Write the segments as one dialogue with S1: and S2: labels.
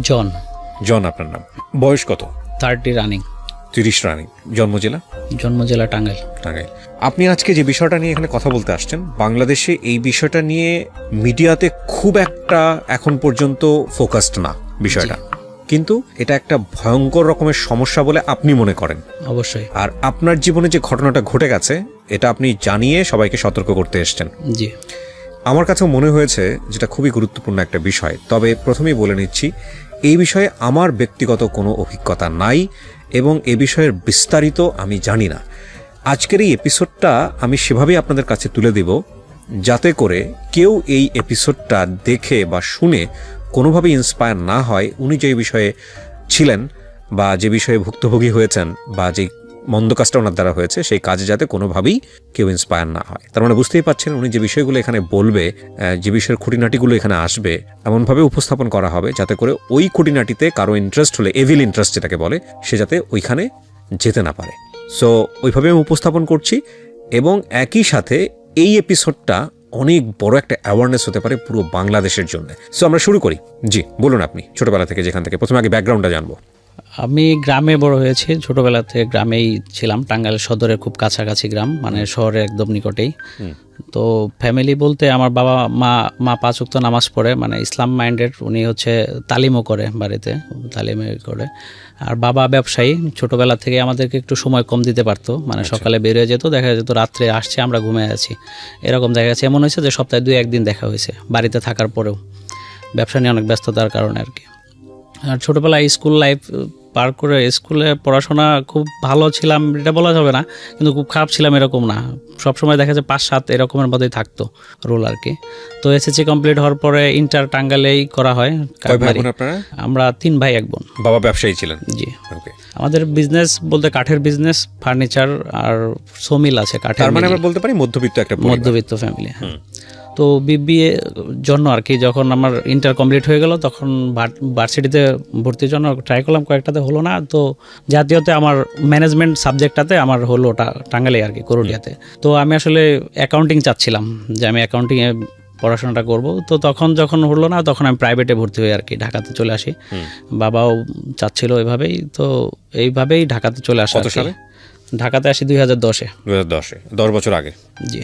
S1: জন।
S2: জন আপনার নাম। বয়স কত?
S1: 30 রানিং।
S2: 30 রানিং। জন্ম জেলা?
S1: জন্ম জেলা টাঙ্গাইল।
S2: টাঙ্গাইল। আপনি আজকে যে বিষয়টা নিয়ে এখানে কথা বলতে আসছেন, বাংলাদেশে এই বিষয়টা নিয়ে মিডিয়াতে খুব একটা এখন পর্যন্ত ফোকাসড না বিষয়টা, কিন্তু এটা একটা ভয়ঙ্কর রকমের সমস্যা বলে আপনি মনে করেন।
S1: অবশ্যই।
S2: আর আপনার জীবনে যে ঘটনাটা ঘটে গেছে এটা আপনি জানিয়ে সবাইকে সতর্ক করতে এসেছেন।
S1: জি।
S2: আমার কাছেও মনে হয়েছে যেটা খুবই গুরুত্বপূর্ণ একটা বিষয়। তবে প্রথমেই বলে নিচ্ছি, এই বিষয়ে আমার ব্যক্তিগত কোনো অভিজ্ঞতা নাই এবং এ বিষয়ের বিস্তারিত আমি জানি না। আজকের এই এপিসোডটা আমি সেভাবেই আপনাদের কাছে তুলে দেব যাতে করে কেউ এই এপিসোডটা দেখে বা শুনে কোনোভাবে ইন্সপায়ার না হয়। উনি যে বিষয়ে ছিলেন বা যে বিষয়ে ভুক্তভোগী হয়েছেন বা যে মন্দ কাজটা ওনার দ্বারা হয়েছে সেই কাজে যাতে কোনোভাবেই কেউ ইন্সপায়ার না হয়। তার মানে বুঝতেই পারছেন উনি যে বিষয়গুলো এখানে বলবে, যে বিষয়ের খুঁটিনাটিগুলো এখানে আসবে, এমনভাবে উপস্থাপন করা হবে যাতে করে ওই খুঁটিনাটিতে কারো ইন্টারেস্ট হলে, এভিল ইন্টারেস্ট যেটাকে বলে, সে যাতে ওইখানে যেতে না পারে। সো ওইভাবে আমি উপস্থাপন করছি এবং একই সাথে এই এপিসোডটা অনেক বড় একটা অ্যাওয়ারনেস হতে পারে পুরো বাংলাদেশের জন্য। সো আমরা শুরু করি। জি বলুন, আপনি ছোটবেলা থেকে যেখান থেকে, প্রথমে আগে ব্যাকগ্রাউন্ডটা জানবো।
S1: আমি গ্রামে বড় হয়েছি, ছোটবেলা থেকে গ্রামেই ছিলাম। টাঙ্গাইল সদরের খুব কাছাকাছি গ্রাম, মানে শহরের একদম নিকটেই। তো ফ্যামিলি বলতে আমার বাবা মা 5 ওয়াক্ত নামাজ পড়ে, মানে ইসলাম মাইন্ডেড। উনি হচ্ছে তালিমও করে, বাড়িতে তালিমে করে। আর বাবা ব্যবসায়ী। ছোটবেলা থেকে আমাদেরকে একটু সময় কম দিতে পারতো, মানে সকালে বেরিয়ে যেত, দেখা যেত রাত্রে আসছে, আমরা ঘুমিয়ে আছি, এরকম দেখা গেছে। এমন হয়েছে যে সপ্তাহে 2-1 দিন দেখা হয়েছে বাড়িতে থাকার পরেও, ব্যবসা নিয়ে অনেক ব্যস্ততার কারণে আর কি। আর ছোটোবেলায় স্কুল লাইফ পার করে, স্কুলে পড়াশোনা খুব ভালো ছিলাম এটা বলা যাবে না, কিন্তু খুব খারাপ ছিলাম এরকম না। সবসময় দেখা যায় 5-7 এরকমের মধ্যেই থাকতো রোল আর কি। তো এসএসসি কমপ্লিট হওয়ার পরে ইন্টার টাঙ্গাইলেই করা হয়। আমরা 3 ভাই 1 বোন।
S2: বাবা ব্যবসায়ী ছিলেন? জি।
S1: আমাদের বিজনেস বলতে কাঠের বিজনেস, ফার্নিচার আর সোমিল আছে কাঠের।
S2: তার মানে আমরা বলতে পারি মধ্যবিত্ত একটা
S1: মধ্যবিত্ত ফ্যামিলি। তো বিবিএ জন্য আর কি, যখন আমার ইন্টার কমপ্লিট হয়ে গেল তখন ভার্সিটিতে ভর্তির জন্য ট্রাই করলাম, কয়েকটাতে হলো না। তো জাতীয়তে আমার ম্যানেজমেন্ট সাবজেক্টটাতে আমার হলো ওটা টাঙ্গাইলে আর কি, করুলিয়াতে। তো আমি আসলে অ্যাকাউন্টিং চাচ্ছিলাম, যে আমি অ্যাকাউন্টিংয়ে পড়াশোনাটা করব। তো তখন যখন হলো না তখন আমি প্রাইভেটে ভর্তি হই আর কি, ঢাকাতে চলে আসি। বাবাও চাচ্ছিল এভাবেই, তো এইভাবেই ঢাকাতে চলে আসা। ঢাকাতে আসি 2010-এ।
S2: 10 বছর আগে।
S1: জি।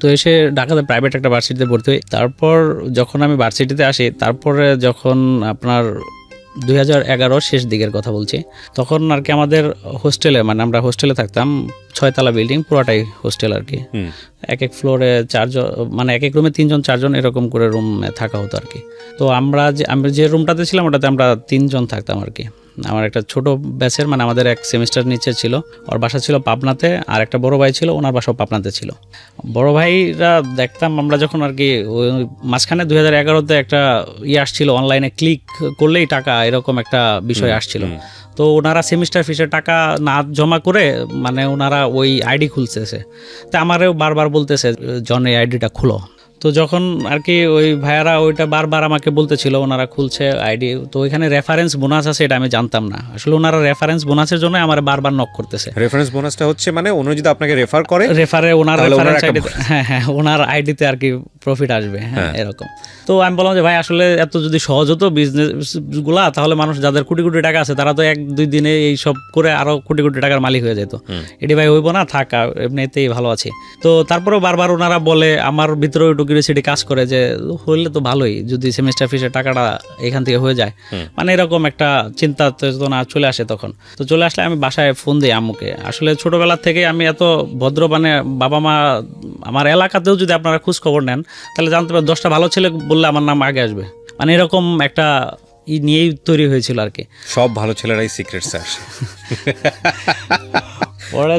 S1: তো এসে ঢাকাতে প্রাইভেট একটা ভার্সিটিতে ভর্তি হই। তারপর যখন আমি ভার্সিটিতে আসি, তারপরে যখন আপনার 2011 শেষ দিকের কথা বলছি, তখন আর কি আমাদের হোস্টেলে, মানে আমরা হোস্টেলে থাকতাম, 6 তলা বিল্ডিং, পুরোটাই হোস্টেল আর কি। এক ফ্লোরে 4 জন, মানে এক রুমে 3 জন 4 জন এরকম করে রুমে থাকা হতো আর কি। তো আমরা যে রুমটাতে ছিলাম ওটাতে আমরা 3 জন থাকতাম আর কি। আমার একটা ছোট ব্যাচের, মানে আমাদের 1 সেমিস্টার নিচে ছিল, ওর বাসা ছিল পাবনাতে, আর একটা বড় ভাই ছিল, ওনার বাসাও পাবনাতে ছিল। বড় ভাইরা দেখতাম আমরা যখন আর কি, মাঝখানে 2011-তে একটা আসছিল, অনলাইনে ক্লিক করলেই টাকা, এরকম একটা বিষয় আসছিল। তো ওনারা সেমিস্টার ফিসের টাকা না জমা করে, মানে ওনারা ওই আইডি খুলতেছে। তো আমারও বারবার বলতেছে জন এই আইডিটা খুলো। তো যখন আর কি ওই ভাইয়ারা ওইটা বারবার আমাকে বলতেছিল ওনারা খুলছে আইডি, তো ওইখানে রেফারেন্স বোনাস আছে এটা আমি জানতাম না। আসলে ওনারা রেফারেন্স বোনাসের জন্য আমার বারবার নক করতেছে।
S2: রেফারেন্স বোনাসটা হচ্ছে মানে উনি যদি আপনাকে রেফার করে,
S1: ওনার রেফারেন্স আইডি, হ্যাঁ ওনার আইডিতে আর কি প্রফিট আসবে, হ্যাঁ এরকম। তো আমি বললাম যে ভাই আসলে এত যদি সহজ হতো বিজনেসগুলা, তাহলে মানুষ যাদের কোটি কোটি টাকা আছে তারা তো 1-2 দিনে এই সব করে আরো কোটি কোটি টাকার মালিক হয়ে যেত। এটি ভাই হইব না, থাকা এমনিতেই ভালো আছে। তো তারপরেও বারবার ওনারা বলে, আমার ভিতরে একটু কিউরিওসিটি কাজ করে যে হইলে তো ভালোই, যদি সেমিস্টার ফিসের টাকাটা এখান থেকে হয়ে যায়, মানে এরকম একটা চিন্তা চেতনা চলে আসে তখন। তো চলে আসলে আমি বাসায় ফোন দিই আম্মুকে। আসলে ছোটবেলা থেকে আমি এত ভদ্র, মানে বাবা মা, আমার এলাকাতেও যদি আপনারা খোঁজ খবর নেন তাহলে জানতে পারেন 10টা ভালো ছেলে বললে আমার নাম আগে আসবে, মানে এরকম একটা নিয়েই তৈরি হয়েছিল আর কি।
S2: সব ভালো ছেলেরাই সিক্রেটস আসে।
S1: পরে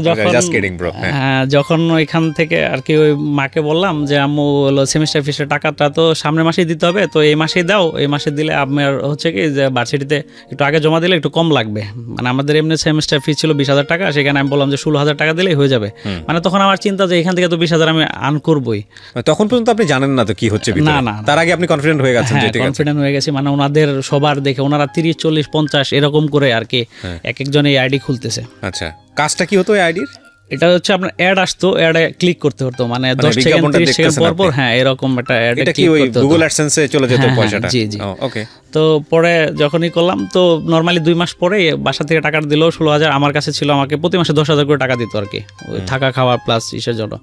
S1: যখন ওইখান থেকে আর কি ওই মাকে বললাম যে আম্মু হলো সেমিস্টার ফিসের টাকাটা তো সামনের মাসেই দিতে হবে, তো এই মাসেই দাও, এই মাসে দিলে আমার হচ্ছে কি যে ভার্সিটিতে একটু আগে জমা দিলে একটু কম লাগবে। মানে আমাদের এমনি সেমিস্টার ফিস ছিল 20,000 টাকা, সেখানে আমি বললাম যে 16,000 টাকা দিলেই হয়ে যাবে। মানে তখন আমার চিন্তা যে এখান থেকে তো 20,000 আমি আর্ন করবই।
S2: তখন পর্যন্ত আপনি জানেন না তো কি হচ্ছে, না তার আগে আপনি কনফিডেন্ট হয়ে গেছেন?
S1: কনফিডেন্ট হয়ে গেছি, মানে ওনাদের সবার দেখে ওনারা 30, 40, 50 এরকম করে আর কি এক একজন এই আইডি খুলতেছে।
S2: আচ্ছা, কাজটা কি হতো এই আইডির?
S1: এটা হচ্ছে আপনার অ্যাড আসতো, অ্যাডে ক্লিক করতে হতো, মানে 10 সেকেন্ড 30 সেকেন্ড পর পর, হ্যাঁ এরকম একটা অ্যাডে ক্লিক করতে হতো।
S2: গুগল অ্যাডসেন্সে চলে যেত পয়সাটা।
S1: জি জি।
S2: ওকে।
S1: তো পরে যখনই করলাম, তো নরমালি 2 মাস পরে বাসা থেকে টাকা দিল 16,000 আমার কাছে ছিল, আমাকে প্রতি মাসে 10,000 করে টাকা দিত আর কি, ওই থাকা খাওয়া প্লাস ইসের জন্য।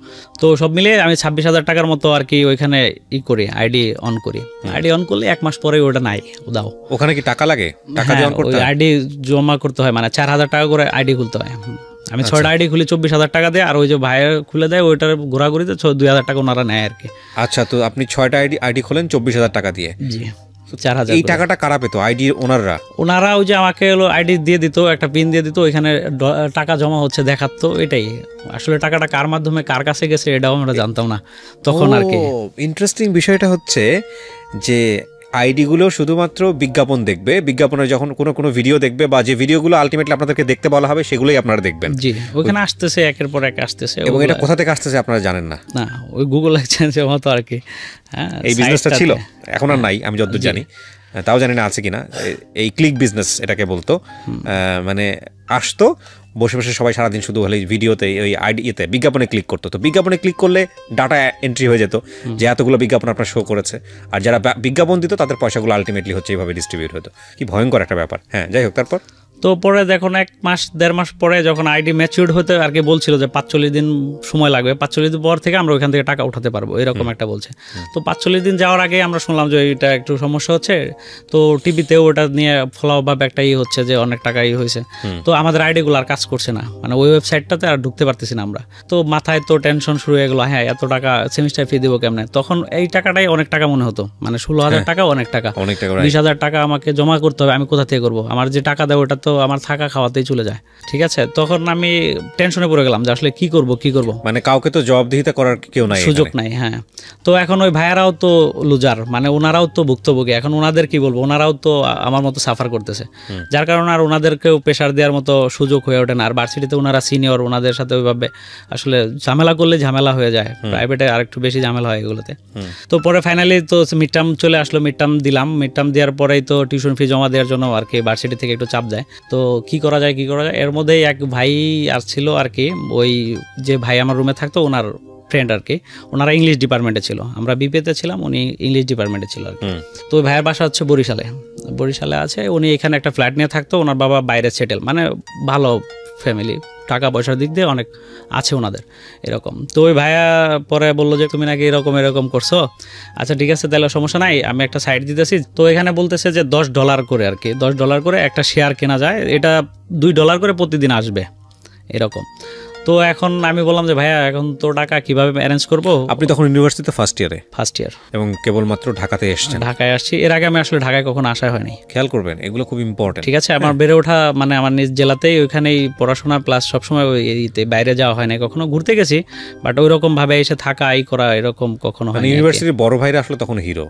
S1: তো সব মিলিয়ে আমি 26,000 টাকার মতো আর কি ওইখানে করি, আইডি অন করি। আইডি অন করলে 1 মাস পরে ওটা নাই দাও।
S2: ওখানে কি টাকা লাগে? টাকা দিয়ে অন করতে হয়?
S1: আইডি জমা করতে হয়, মানে 4,000 টাকা করে আইডি খুলতে হয়। আমি 6টা আইডি খুলি 24,000 টাকা দিয়ে, আর ওই যে ভাইয়ের খুলে দেয় ওইটার ঘোরাঘুরিতে 2,000 টাকা ওনারা নেয় আর কি।
S2: আচ্ছা, তো আপনি 6টা আইডি খোলেন 24,000 টাকা দিয়ে?
S1: জি। 4,000।
S2: এই টাকাটা কারা পেতো? আইডি ওনারা
S1: ওই যে আমাকে হলো আইডি দিয়ে দিত, একটা পিন দিয়ে দিত, ওইখানে টাকা জমা হচ্ছে দেখাতো, এটাই। আসলে টাকাটা কার মাধ্যমে কার কাছে গেছে এটাও আমরা জানতাম না তখন আর কি।
S2: ইন্টারেস্টিং বিষয়টা হচ্ছে যে আইডিগুলো শুধুমাত্র বিজ্ঞাপন দেখবে, বিজ্ঞাপনের যখন কোনো ভিডিও দেখবে বা যে ভিডিওগুলো আলটিমেটলি আপনাদেরকে দেখতে বলা হবে সেগুলোই আপনারা দেখবেন।
S1: জি, ওখানে আসতেছে একের পর এক আসতেছে।
S2: এবং এটা কোথা থেকে আসতেছে আপনারা জানেন না?
S1: না, ওই গুগল এক্সচেঞ্জের মতো আর কি। হ্যাঁ,
S2: এই বিজনেসটা ছিল, এখন আর নাই আমি যতদূর জানি, তাও জানি না আছে কিনা। এই ক্লিক বিজনেস এটাকে বলতো। মানে আসতো, বসে বসে সবাই সারাদিন শুধু হলে ভিডিওতে ওই আইডিতে বিজ্ঞাপনে ক্লিক করতো। তো বিজ্ঞাপনে ক্লিক করলে ডাটা এন্ট্রি হয়ে যেত যে এতগুলো বিজ্ঞাপন আপনার শো করেছে, আর যারা বিজ্ঞাপন দিত তাদের পয়সাগুলো আলটিমেটলি হচ্ছে এইভাবে ডিস্ট্রিবিউট হতো। কি ভয়ঙ্কর একটা ব্যাপার। হ্যাঁ, যাই হোক, তারপর
S1: তো পরে দেখুন 1 মাস 1.5 মাস পরে যখন আইডি ম্যাচিউরড হতে আর কি বলছিল যে 45 দিন সময় লাগবে, 45 দিন পর থেকে আমরা ওইখান থেকে টাকা উঠাতে পারবো, এরকম একটা বলছে। তো 45 দিন যাওয়ার আগে আমরা শুনলাম যে এটা একটু সমস্যা হচ্ছে, তো টিভিতেও ওটা নিয়ে ফলোভাবে একটা হচ্ছে যে অনেক টাকাই হয়েছে। তো আমাদের আইডিগুলো আর কাজ করছে না, মানে ওই ওয়েবসাইটটাতে আর ঢুকতে পারতেছি না আমরা। তো মাথায় তো টেনশন শুরু হয়ে গেলো, হ্যাঁ এত টাকা সেমিস্টার ফি দেবো কেমনে? তখন এই টাকাটাই অনেক টাকা মনে হতো, মানে 16,000 টাকা অনেক টাকা। 20,000 টাকা আমাকে জমা করতে হবে, আমি কোথা থেকে করবো? আমার যে টাকা দেয় ওটা তো আমার থাকা খাওয়াতেই চলে যায়। ঠিক আছে, তখন আমি টেনশনে পড়ে গেলাম যে আসলে কি করব, মানে
S2: কাউকে তো জবাবদিহিতা করার কেউ নাই,
S1: সুযোগ নাই। হ্যাঁ, তো এখন ওই ভাইয়ারাও তো লুজার, মানে ওনারাও তো ভুক্তভোগী। এখন ওনাদের কি বলবো, ওনারাও তো আমার মতো সাফার করতেছে, যার কারণে আর ওনাদেরকেও প্রেশার দেওয়ার মতো সুযোগ হয়ে ওঠে না। আর ভার্সিটিতে ওনারা সিনিয়র, ওনাদের সাথে ওইভাবে আসলে ঝামেলা করলে ঝামেলা হয়ে যায়, প্রাইভেটে আর একটু বেশি ঝামেলা হয় এগুলোতে। তো পরে ফাইনালি তো মিড টার্ম চলে আসলো, মিড টার্ম দিলাম। মিড টার্ম দেওয়ার পরেই তো টিউশন ফি জমা দেওয়ার জন্য আর কি ভার্সিটি থেকে একটু চাপ দেয়। তো কি করা যায়। এর মধ্যেই এক ভাই আসছিল আর কি, ওই যে ভাই আমার রুমে থাকতো ওনার ফ্রেন্ড আর কি, ওনারা ইংলিশ ডিপার্টমেন্টে ছিল, আমরা বিপিতে ছিলাম, উনি ইংলিশ ডিপার্টমেন্টে ছিল আর কি। তো ওই ভাইয়ের বাসা হচ্ছে বরিশালে আছে। উনি এখানে একটা ফ্ল্যাট নিয়ে থাকতো, ওনার বাবা বাইরে সেটেল, মানে ভালো ফ্যামিলি, টাকা পয়সার দিক দিয়ে অনেক আছে ওনাদের এরকম। তো ওই ভাইয়া পরে বললো যে তুমি নাকি এরকম করছো, আচ্ছা ঠিক আছে তাহলে সমস্যা নাই, আমি একটা সাইট দিতেছি। তো এখানে বলতেছে যে $10 করে আর কি, $10 করে একটা শেয়ার কেনা যায়, এটা $2 করে প্রতিদিন আসবে এরকম। তো এখন আমি বললাম যে ভাইয়া এখন তো টাকা কিভাবে অ্যারেঞ্জ করবো?
S2: আপনি তখন ইউনিভার্সিটিতে ফার্স্ট ইয়ার
S1: এবং
S2: কেবলমাত্র ঢাকাতে এসেছেন?
S1: ঢাকায় আসছি, এর আগে আমি আসলে ঢাকায় কখনো আসা হয়নি।
S2: খেয়াল করবেন, এগুলো খুব ইম্পর্টেন্ট।
S1: ঠিক আছে, আমার বেড়ে ওঠা মানে আমার নিজ জেলাতেই, ওইখানেই পড়াশোনা প্লাস সবসময় ওইতে বাইরে যাওয়া হয় না, কখনো ঘুরতে গেছি, বাট ওইরকম ভাবে এসে থাকা করা এরকম কখনো হয় না।
S2: ইউনিভার্সিটির বড় ভাইরা আসলে তখন হিরো,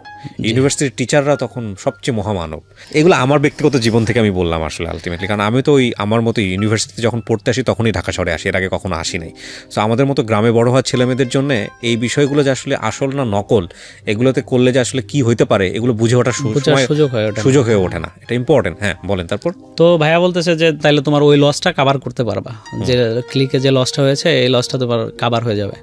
S2: ইউনিভার্সিটির টিচাররা তখন সবচেয়ে মহামানব। এগুলো আমার ব্যক্তিগত জীবন থেকে আমি বললাম আসলে আলটিমেটলি, কারণ আমি তো ওই আমার মতো ইউনিভার্সিটিতে যখন পড়তে আসি তখনই ঢাকা শহরে আসি, এর আগে কখনো আসি নাই। সো আমাদের মতো গ্রামে বড় হওয়া ছেলেমেয়েদের জন্য এই বিষয়গুলো যে আসলে আসল না নকল, এগুলোতে করলে যে আসলে কি হইতে পারে এগুলো বুঝে ওঠার সুযোগ হয়ে ওঠে না, এটা ইম্পর্টেন্ট। হ্যাঁ বলেন তারপর।
S1: তো ভাইয়া বলতেছে যে তাইলে তোমার ওই লসটা কাভার করতে পারবা, যে ক্লিকে যে লসটা হয়েছে এই লসটা তোমার কাভার হয়ে যাবে।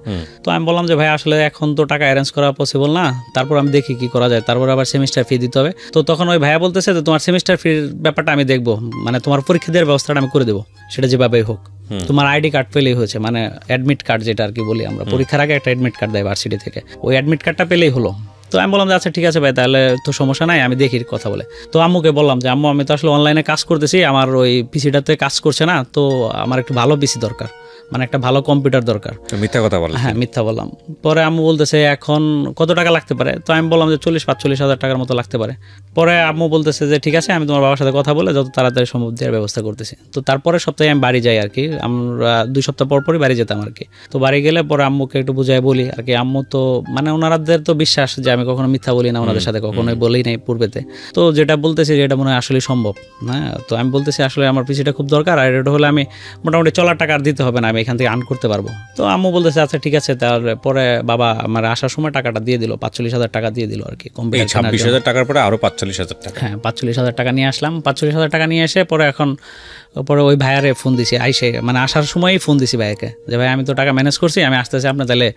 S1: তো আমি বললাম যে ভাই আসলে এখন তো টাকা অ্যারেঞ্জ করা পসিবল না, তারপর আমি দেখি কি করা যায়, তারপর আবার সেমিস্টার ফি দিতে হবে। তো তখন ওই ভাইয়া বলতেছে যে তোমার সেমিস্টার ফির ব্যাপারটা আমি দেখবো, মানে তোমার পরীক্ষা দেওয়ার ব্যবস্থাটা আমি করে দেবো, সেটা যেভাবেই হোক, তোমার আইডি কার্ড পেলেই হয়েছে, মানে অ্যাডমিট কার্ড যেটা আর কি বলি আমরা, পরীক্ষার আগে একটা অ্যাডমিট কার্ড দেয় ভার্সিটি থেকে, ওই অ্যাডমিট কার্ডটা পেলেই হলো। তো আমি বললাম যে আচ্ছা ঠিক আছে ভাই, তাহলে তো সমস্যা নাই, আমি দেখি কথা বলে। তো আম্মুকে বললাম যে আম্মু আমি তো আসলে অনলাইনে কাজ করতেছি, আমার ওই পিসিটাতে কাজ করছে না, তো আমার একটু ভালো পিসি দরকার, মানে একটা ভালো কম্পিউটার দরকার।
S2: মিথ্যা কথা বললাম?
S1: হ্যাঁ মিথ্যা বললাম। পরে আম্মু বলতেছে এখন কত টাকা লাগতে পারে? তো আমি বললাম যে 40-45 হাজার টাকার মতো লাগতে পারে। পরে আম্মু বলতেছে যে ঠিক আছে, আমি তোমার বাবার সাথে কথা বলে যত তাড়াতাড়ি সম্ভব দেওয়ার ব্যবস্থা করতেছি। তো তারপরে সপ্তাহে আমি বাড়ি যাই আর কি, আমরা 2 সপ্তাহ পরই বাড়ি যেতাম আর কি। তো বাড়ি গেলে পরে আম্মুকে একটু বুঝাই বলি আর কি, আম্মু তো মানে ওনাদের তো বিশ্বাস যে আমি আমি কখনো মিথ্যা বলি না, ওনাদের সাথে কখনোই বলি নাই পূর্বেতে। তো যেটা বলতেছি যে এটা মনে হয় আসলে সম্ভব, হ্যাঁ। তো আমি বলতেছি আসলে আমার পিসিটা খুব দরকার, আর এটা হলে আমি মোটামুটি চলার টাকা আর দিতে হবে না, আমি এখান থেকে আর্ন করতে পারবো। তো আম্মু বলতেছে আচ্ছা ঠিক আছে। তাহলে পরে বাবা আমার আসার সময় টাকাটা দিয়ে দিল, 45,000 টাকা দিয়ে দিল আর কি।
S2: 26,000 টাকার পরে আরো 45,000 টাকা।
S1: হ্যাঁ, 45,000 টাকা নিয়ে আসলাম। 45,000 টাকা নিয়ে এসে পরে ওই ভাইয়ারে ফোন দিছি, আইসে মানে আসার সময়ই ফোন দিছি ভাইয়াকে যে ভাই আমি তো টাকা ম্যানেজ করছি, আমি আসতেছি, আপনি তাহলে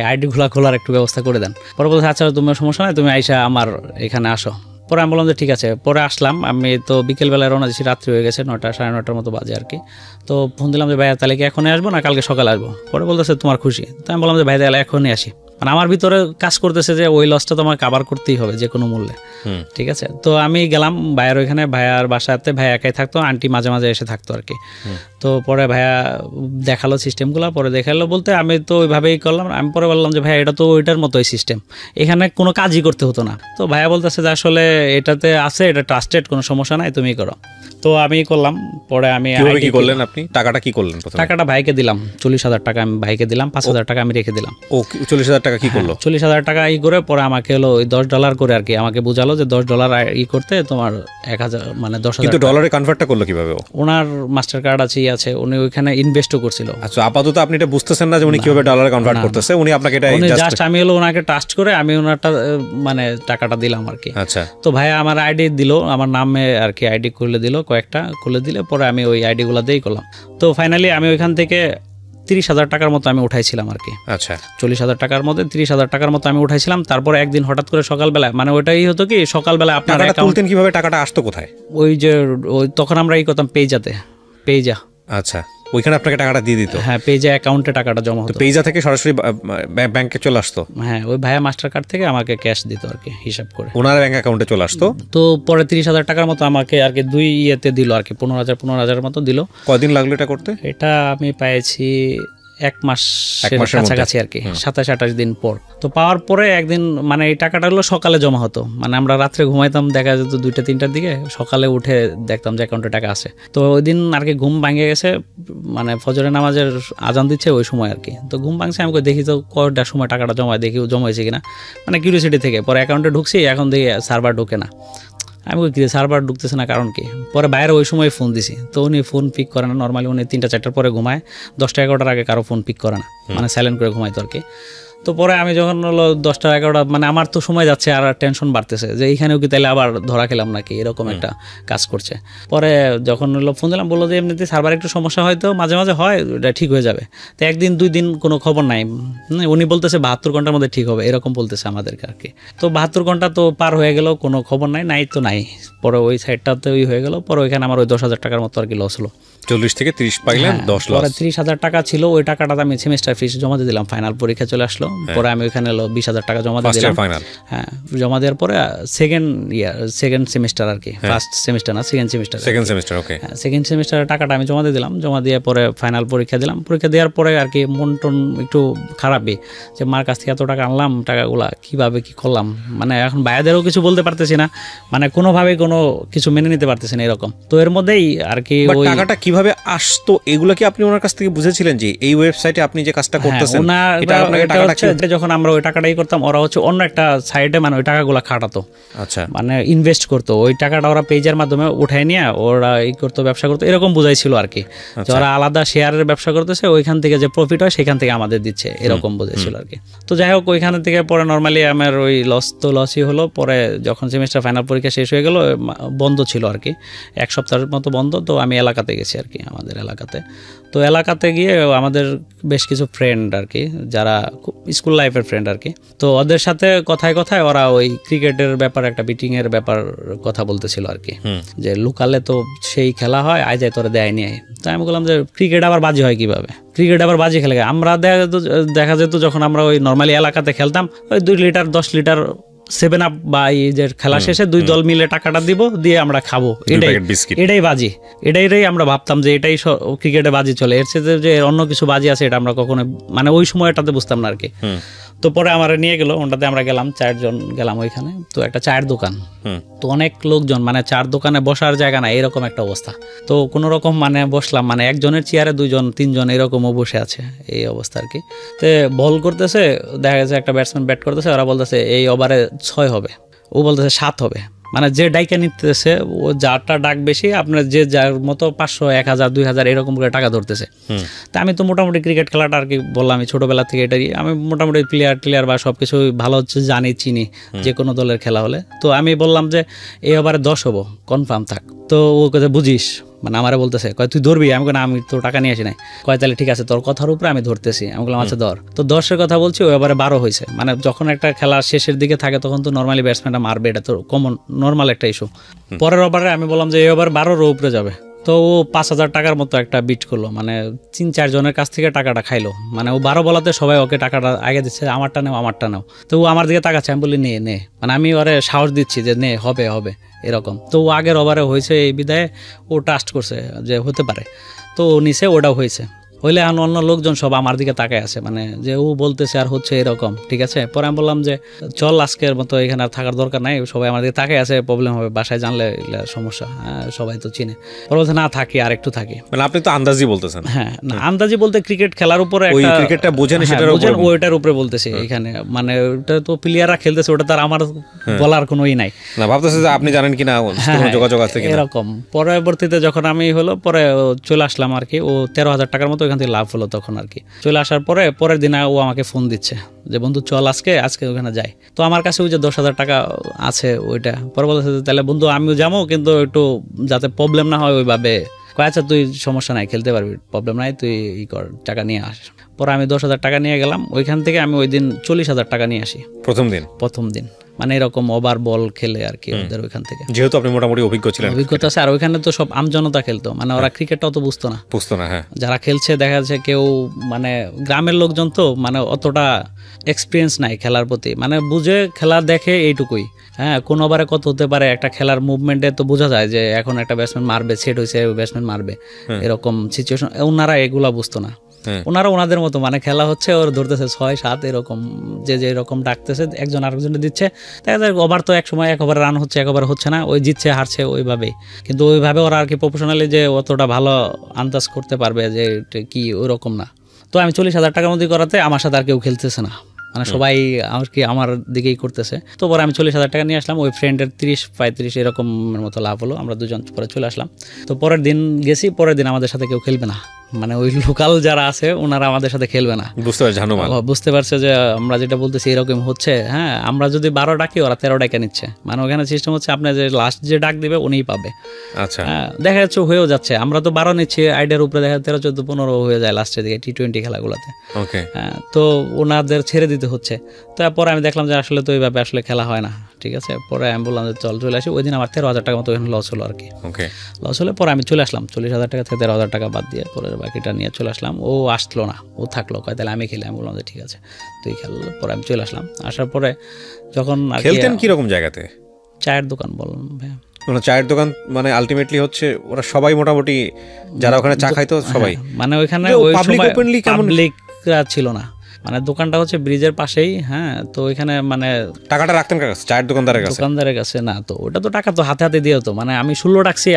S1: আইডি খোলার একটু ব্যবস্থা করে দেন। পরে বলছে আচ্ছা তোমার সমস্যা নাই, তুমি আইসা আমার এখানে আসো। পরে আমি বললাম যে ঠিক আছে। পরে আসলাম, আমি তো বিকেলবেলায় রওনা দিচ্ছি, রাত্রি হয়ে গেছে 9টা 9:30 মতো বাজে আর কি। তো ফোন দিলাম যে ভাইয়া তাহলে কি এখনই আসবো না কালকে সকালে আসবো? পরে বলতেছে তোমার খুশি। তো আমি বললাম যে ভাই তাহলে এখনই আসি। মানে আমার ভিতরে কাজ করতেছে যে ওই লসটা তো আমার কাভার করতেই হবে যে কোনো মূল্যে, ঠিক আছে। তো আমি গেলাম ভাইয়ার ওইখানে, ভাইয়ার বাসাতে ভাইয়া একাই থাকতো, আন্টি মাঝে মাঝে এসে থাকতো আর কি। তো পরে ভাইয়া দেখালো সিস্টেমগুলো, পরে দেখালো বলতে আমি তো ওইভাবেই করলাম। আমি পরে বললাম যে ভাইয়া এটা তো ওইটার মতোই সিস্টেম, এখানে কোনো কাজই করতে হতো না। তো ভাইয়া বলতেছে যে আসলে এটাতে আছে, এটা ট্রাস্টেড, কোনো সমস্যা নাই, তুমি করো। তো আমি করলাম। পরে আমি
S2: কি করলেন আপনি? টাকাটা কি করলেন?
S1: টাকাটা ভাইকে দিলাম, 40,000 টাকা আমি ভাইকে দিলাম, 5,000 টাকা আমি রেখে দিলাম।
S2: ও 40,000 টাকা কি করলো?
S1: 40,000 টাকা করে পরে আমাকে হলো ওই $10 করে আর কি আমাকে বুঝালো যে $10 করতে তোমার 1,000 মানে 10,000।
S2: কিন্তু ডলারে কনভার্টটা করলো কিভাবে?
S1: ওনার মাস্টার কার্ড আছে, উনি ওইখানে ইনভেস্টও করছিল।
S2: আচ্ছা, আপাতত আপনি এটা বুঝতেছেন না যে উনি কিভাবে ডলারে কনভার্ট করতেছে, উনি আপনাকে এটা
S1: জাস্ট আমি হলো ওনাকে ট্রাস্ট করে আমি ওনারটা মানে টাকাটা দিলাম আর কি।
S2: আচ্ছা।
S1: তো ভাই আমার আইডি দিল, আমার নামে আর কি আইডি খুলে দিল, কয়েকটা খুলে দিলে পরে আমি ওই আইডিগুলো দিয়েই করলাম। তো ফাইনালি আমি ওইখান থেকে 30,000 টাকার মতো আমি উঠাইছিলাম আর কি।
S2: আচ্ছা,
S1: 40,000 টাকার মধ্যে 30,000 টাকার মতো আমি উঠাইছিলাম। তারপরে একদিন হঠাৎ করে সকালবেলা, মানে ওইটাই হতো কি সকালবেলা আপনার
S2: তুলতেন কিভাবে, টাকাটা আসতো কোথায়?
S1: ওই যে তখন আমরা এই করতাম পেজা।
S2: আচ্ছা, ওইখানে আপনাকে টাকাটা দিয়ে দিত?
S1: হ্যাঁ, পেজা অ্যাকাউন্টে টাকাটা জমা হতো।
S2: পেজা থেকে সরাসরি ব্যাংকে চলে আসতো?
S1: হ্যাঁ, ওই ভাইয়া মাস্টার কার্ড থেকে আমাকে ক্যাশ দিত আর কি, হিসাব করে
S2: ওনার ব্যাংক অ্যাকাউন্টে চলে আসতো।
S1: তো পরে 30,000 টাকার মতো আমাকে আর কি 2 ইয়েতে দিল আর কি, 15,000 মতো দিল।
S2: কয়দিন লাগলো এটা করতে?
S1: এটা আমি পেয়েছি 1 মাসের কাছাকাছি আর কি, 27-28 দিন পর। তো পাওয়ার পরে একদিন মানে এই টাকাটা হলো সকালে জমা হতো, মানে আমরা রাত্রে ঘুমাইতাম, দেখা যেত 2টা-3টার দিকে, সকালে উঠে দেখতাম যে অ্যাকাউন্টে টাকা আছে। তো ওই দিন আর কি ঘুম ভাঙে গেছে, মানে ফজরের নামাজের আজান দিচ্ছে ওই সময় আর কি। তো ঘুম ভাঙছে, আমি দেখি তো কয়টার সময় টাকাটা দেখি জমা হয়েছে কিনা, মানে কিউরিওসিটি থেকে। পরে অ্যাকাউন্টে ঢুকছি, এখন দেখি সার্ভার ঢোকে না। আমি কি সার্ভার ঢুকতেছে না, কারণ কি? পরে বাইরে ওই সময় ফোন দিছি, তো উনি ফোন পিক করে না। নর্মালি উনি 3টা-4টার পরে ঘুমায়, 10টা-11টার আগে কারো ফোন পিক করে না, মানে সাইলেন্ট করে ঘুমাইতো আর কি। তো পরে আমি যখন হলো 10টা-11টা, মানে আমার তো সময় যাচ্ছে আর টেনশন বাড়তেছে যে এইখানেও কি তাহলে আবার ধরা খেলাম নাকি, এরকম একটা কাজ করছে। পরে যখন হলো ফোন দিলাম, বললো যে এমনিতে সার্ভার একটু সমস্যা হয়তো মাঝে মাঝে হয়, এটা ঠিক হয়ে যাবে। তো 1 দিন 2 দিন কোনো খবর নাই, উনি বলতেছে 72 ঘন্টার মধ্যে ঠিক হবে, এরকম বলতেছে আমাদেরকে আর কি। তো 72 ঘন্টা তো পার হয়ে গেল, কোনো খবর নাই তো নাই। পরে ওই সাইডটাতে হয়ে গেল। পরে ওইখানে আমার ওই 10,000 টাকার মতো আর কি লস হলো।
S2: 40 থেকে 30 পাইলেন, 10 লস।
S1: পরে 30,000 টাকা ছিল, ওই টাকাটা আমি সেমিস্টার ফিস জমা দিয়ে দিলাম, ফাইনাল পরীক্ষা চলে আসলো। পরে আমি ওইখানে 20,000 টাকা জমা দিয়ে দিলাম। হ্যাঁ, জমা দেওয়ার পরে সেকেন্ড সেমিস্টার আর কি, ফার্স্ট সেমিস্টার না, সেকেন্ড সেমিস্টার।
S2: ওকে,
S1: সেকেন্ড সেমিস্টারের টাকাটা আমি জমা দিয়ে দিলাম। জমা দিয়ে পরে ফাইনাল পরীক্ষা দিলাম। পরীক্ষা দেওয়ার পরে আর কি মন টন একটু খারাপই, যে মার কাছ থেকে এত টাকা আনলাম, টাকাগুলা কিভাবে কি করলাম, মানে এখন ভাইয়াদেরও কিছু বলতে পারতেছি না, মানে কোনোভাবেই কোনো কিছু মেনে নিতে পারতেছি না এরকম। তো এর মধ্যেই আর কি ওই টাকাটা
S2: কিভাবে আসতো এগুলো কি আপনি ওনার কাছ থেকে বুঝেছিলেন যে এই ওয়েবসাইটে আপনি যে কাজটা করতেছেন এটা আপনাকে টাকাটা,
S1: যখন আমরা ওই টাকাটাই করতাম, ওরা হচ্ছে অন্য একটা সাইডে মানে ওই টাকাগুলো খাটাতো,
S2: আচ্ছা,
S1: মানে ইনভেস্ট করতো। ওই টাকাটা ওরা পেজের মাধ্যমে উঠায় নিয়ে ওরা এই করতো, ব্যবসা করতো, এরকম বুঝাইছিল আর কি। যারা আলাদা শেয়ারের ব্যবসা করতেছে, ওইখান থেকে যে প্রফিট হয় সেখান থেকে আমাদের দিচ্ছে, এরকম বুঝাইছিল আর কি। তো যাই হোক, ওইখান থেকে পরে নর্মালি আমার ওই লসই হলো। পরে যখন সেমিস্টার ফাইনাল পরীক্ষা শেষ হয়ে গেল, বন্ধ ছিল আর কি, 1 সপ্তাহের মতো বন্ধ। তো আমি এলাকাতে গেছি আর কি, আমাদের এলাকাতে। তো এলাকাতে গিয়ে আমাদের বেশ কিছু ফ্রেন্ড আর কি, যারা স্কুল লাইফের ফ্রেন্ড আর কি, তো ওদের সাথে কথায় কথায় ওরা ওই ক্রিকেটের ব্যাপার, একটা বিটিংয়ের ব্যাপার কথা বলতেছিল আর কি, যে লোকালে তো সেই খেলা হয়, আয় যায় তোরা দেয়নি। তো আমি বললাম যে ক্রিকেট আবার বাজি হয় কিভাবে? ক্রিকেট আবার বাজি খেলে আমরা দেখা যেত যখন আমরা ওই নর্মালি এলাকাতে খেলতাম, ওই 2 লিটার 10 লিটার সেভেন আপ বা এই যে খেলা শেষে 2 দল মিলে টাকাটা দিব, দিয়ে আমরা খাবো, এটাই বাজি, এটাই আমরা ভাবতাম যে এটাই ক্রিকেটে বাজি চলে। এর সাথে যে অন্য কিছু বাজি আছে এটা আমরা কখনো মানে ওই সময়টাতে বুঝতাম না আর কি। তো পরে আমার নিয়ে গেল, ওটাতে আমরা গেলাম 4 জন গেলাম ওইখানে। তো একটা চায়ের দোকান, তো অনেক লোকজন, মানে চার দোকানে বসার জায়গা না, এরকম একটা অবস্থা। তো কোনো রকম মানে বসলাম, মানে একজনের চেয়ারে 2 জন 3 জন এরকমও বসে আছে, এই অবস্থা আর কি। তো বল করতেছে, দেখা গেছে একটা ব্যাটসম্যান ব্যাট করতেছে, ওরা বলতেছে এই ওভারে 6 হবে, ও বলতেছে 7 হবে। মানে যে ডাইকে নিতেছে ও যারটা ডাক বেশি, আপনার যে যার মতো 500 1000 2000 এরকম করে টাকা ধরতেছে। তা আমি তো মোটামুটি ক্রিকেট খেলাটা আর কি বললাম, আমি ছোটোবেলা থেকে এটাই আমি মোটামুটি প্লেয়ার বা সব কিছু ভালো হচ্ছে জানি, চিনি যে কোনো দলের খেলা হলে। তো আমি বললাম যে এই ওভারে 10 হবো, কনফার্ম থাক। তো ও কথা বুঝিস, মানে আমারে বলতেছে, কয় তুই ধরবি? আমি বললাম আমি তো টাকা নিয়ে আসি নাই। কয় তাহলে ঠিক আছে, তোর কথার উপরে আমি ধরতেছি। আমি বললাম আচ্ছা ধর। তো 10-এর কথা বলছি, ওই ওভারে 12 হয়েছে। মানে যখন একটা খেলা শেষের দিকে থাকে তখন তো নর্মালি ব্যাটসম্যানটা মারবে, এটা তো কমন নর্মাল একটা ইস্যু। পরের ওভারে আমি বললাম যে এই ওভার 12-এর উপরে যাবে। তো ও 5000 টাকার মতো একটা বিট করলো, মানে 3-4 জনের কাছ থেকে টাকাটা খাইলো। মানে ও 12 বলাতে সবাই ওকে টাকাটা আগে দিচ্ছে, আমারটা নেও আমারটা নেও। তো ও আমার দিকে তাকাচ্ছে, আমি বলি নে, মানে আমি ওরে সাহস দিচ্ছি যে নে, হবে এরকম। তো ও আগের ওভারে হয়েছে এই বিদায়ে ও ট্রাস্ট করছে যে হতে পারে, তো ও নিচে ওটাও হয়েছে। হইলে অন্য লোকজন সব আমার দিকে তাকায় আছে, মানে যে ও বলতেছে আর হচ্ছে এরকম, ঠিক আছে। পরে আমি বললাম যে চল আজকের মতো এখানে আর থাকার দরকার নাই, সবাই আমার দিকে তাকায় আছে, প্রবলেম হবে, বাসায় জানলে সমস্যা, হ্যাঁ সবাই তো চিনে। পরে বলছে না থাকি, আর একটু থাকি।
S2: মানে আপনি তো আন্দাজি বলতেছেন।
S1: হ্যাঁ না, আন্দাজি বলতে ক্রিকেট খেলার উপরে একটা
S2: ক্রিকেটটা বোঝেন, সেটার উপরে
S1: ওইটার উপরে বলতেছি এখানে, মানে ওটা তো প্লেয়াররা খেলতেছে, ওটা তার আমার বলার কোনোই নাই
S2: না, ভাবতেছে যে আপনি জানেন কিনা, কোনো যোগাযোগ আছে কিনা
S1: এরকম। পরবর্তীতে যখন আমি হলো পরে চলে আসলাম আর কি, ও 13,000 টাকার মতো এখান থেকে লাভ হলো তখন আর কি। চলে আসার পরে পরের দিন ও আমাকে ফোন দিচ্ছে যে বন্ধু চল আজকে ওখানে যাই। তো আমার কাছে ওই যে 10,000 টাকা আছে ওইটা। পরে বলতেছে তাহলে বন্ধু আমিও যাবো, কিন্তু একটু যাতে প্রবলেম না হয় ওইভাবে। আচ্ছা তুই সমস্যা নাই, খেলতে পারবি, প্রবলেম নাই, তুই কর, টাকা নিয়ে আস। পরে আমি 10,000 টাকা নিয়ে গেলাম ওইখান থেকে। আমি ওই দিন 40,000 টাকা নিয়ে আসি প্রথম দিন। মানে এরকম ওভার বল খেলে আর কি ওদের ওইখান থেকে,
S2: যেহেতু আপনি মোটামুটি অভিজ্ঞতা আছে।
S1: আর ওইখানে তো সব আমজনতা খেলতো, মানে ওরা ক্রিকেটটা অত বুঝতো না। হ্যাঁ, যারা খেলছে দেখা যাচ্ছে কেউ মানে গ্রামের লোকজন তো মানে অতটা এক্সপিরিয়েন্স নাই খেলার প্রতি, মানে বুঝে খেলা দেখে এইটুকুই। হ্যাঁ, কোন ওভারে কত হতে পারে একটা খেলার মুভমেন্টে তো বোঝা যায় যে এখন একটা ব্যাটসম্যান মারবে, সেট হয়েছে ব্যাটসম্যান মারবে, এরকম সিচুয়েশন। ওনারা এগুলা বুঝতো না, ওনারা ওনাদের মতো মানে খেলা হচ্ছে, ওর ধরতেছে 6-7 এরকম, যে এরকম ডাকতেছে, একজন আরেকজনে দিচ্ছে। দেখা যায় ওভার তো এক সময় এক ওভারে রান হচ্ছে, এক ওভারে হচ্ছে না, ওই জিতছে হারছে ওইভাবেই। কিন্তু ওইভাবে ওরা আর কি প্রফেশনালি যে অতটা ভালো আন্দাজ করতে পারবে যে কি, ওই রকম না। তো আমি 40,000 টাকার মধ্যে করাতে আমার সাথে আর কেউ খেলতেছে না, মানে সবাই আমার দিকেই করতেছে। তো পরে আমি 40,000 টাকা নিয়ে আসলাম, ওই ফ্রেন্ডের 30-35 এরকমের মতো লাভ হলো। আমরা দুজন পরে চলে আসলাম। তো পরের দিন গেছি, পরের দিন আমাদের সাথে কেউ খেলবে না, মানে ওই লোকাল যারা আছে ওনারা আমাদের সাথে খেলবে না। বুঝতে পারছে যে আমরা যেটা বলতেছি এরকম হচ্ছে। হ্যাঁ, আমরা যদি 12 ডাকি ওরা 13 ডাকা নিচ্ছে, মানে ওখানে সিস্টেম হচ্ছে আপনার যে লাস্ট যে ডাক দিবে উনিই পাবে। আচ্ছা, দেখা যাচ্ছে হয়েও যাচ্ছে, আমরা তো 12 নিচ্ছি, আইডিয়ার উপরে দেখা 13, 14, 15 হয়ে যায় লাস্টের দিকে T20 খেলাগুলোতে। তো ওনাদের ছেড়ে দিতে হচ্ছে। তারপরে আমি দেখলাম যে আসলে তো এইভাবে আসলে খেলা হয় না, ঠিক আছে। পরে আমি বললাম যে চলে আসি। ওই দিন আমার 13,000 টাকা মতো লস হলো আর কি। লস হলে পরে আমি চলে আসলাম, 40,000 টাকা থেকে 13,000 টাকা বাদ দিয়ে পরে বাকিটা নিয়ে চলে আসলাম। ও আসলো না, ও থাকলো, কয় তাহলে আমি খেলি। আমি বললাম যে ঠিক আছে তুই খেল। পরে আমি চলে আসলাম। আসার পরে যখন
S2: খেলতেন কিরকম জায়গাতে?
S1: চায়ের দোকান। বললাম ভাইয়া,
S2: চায়ের দোকান মানে আলটিমেটলি হচ্ছে ওরা সবাই মোটামুটি যারা ওখানে চা খাইতো সবাই,
S1: মানে ওইখানে ওই সময় পাবলিকরা ছিল না, মানে দোকানটা হচ্ছে ব্রিজের পাশেই। হ্যাঁ, তো ওইখানে মানে টাকাটা রাখতেন কাছে চায়ের দোকানদারের কাছে না। তো ওটা তো টাকা তো হাতে হাতে দিয়ে হতো, মানে আমি 16 ডাকছি,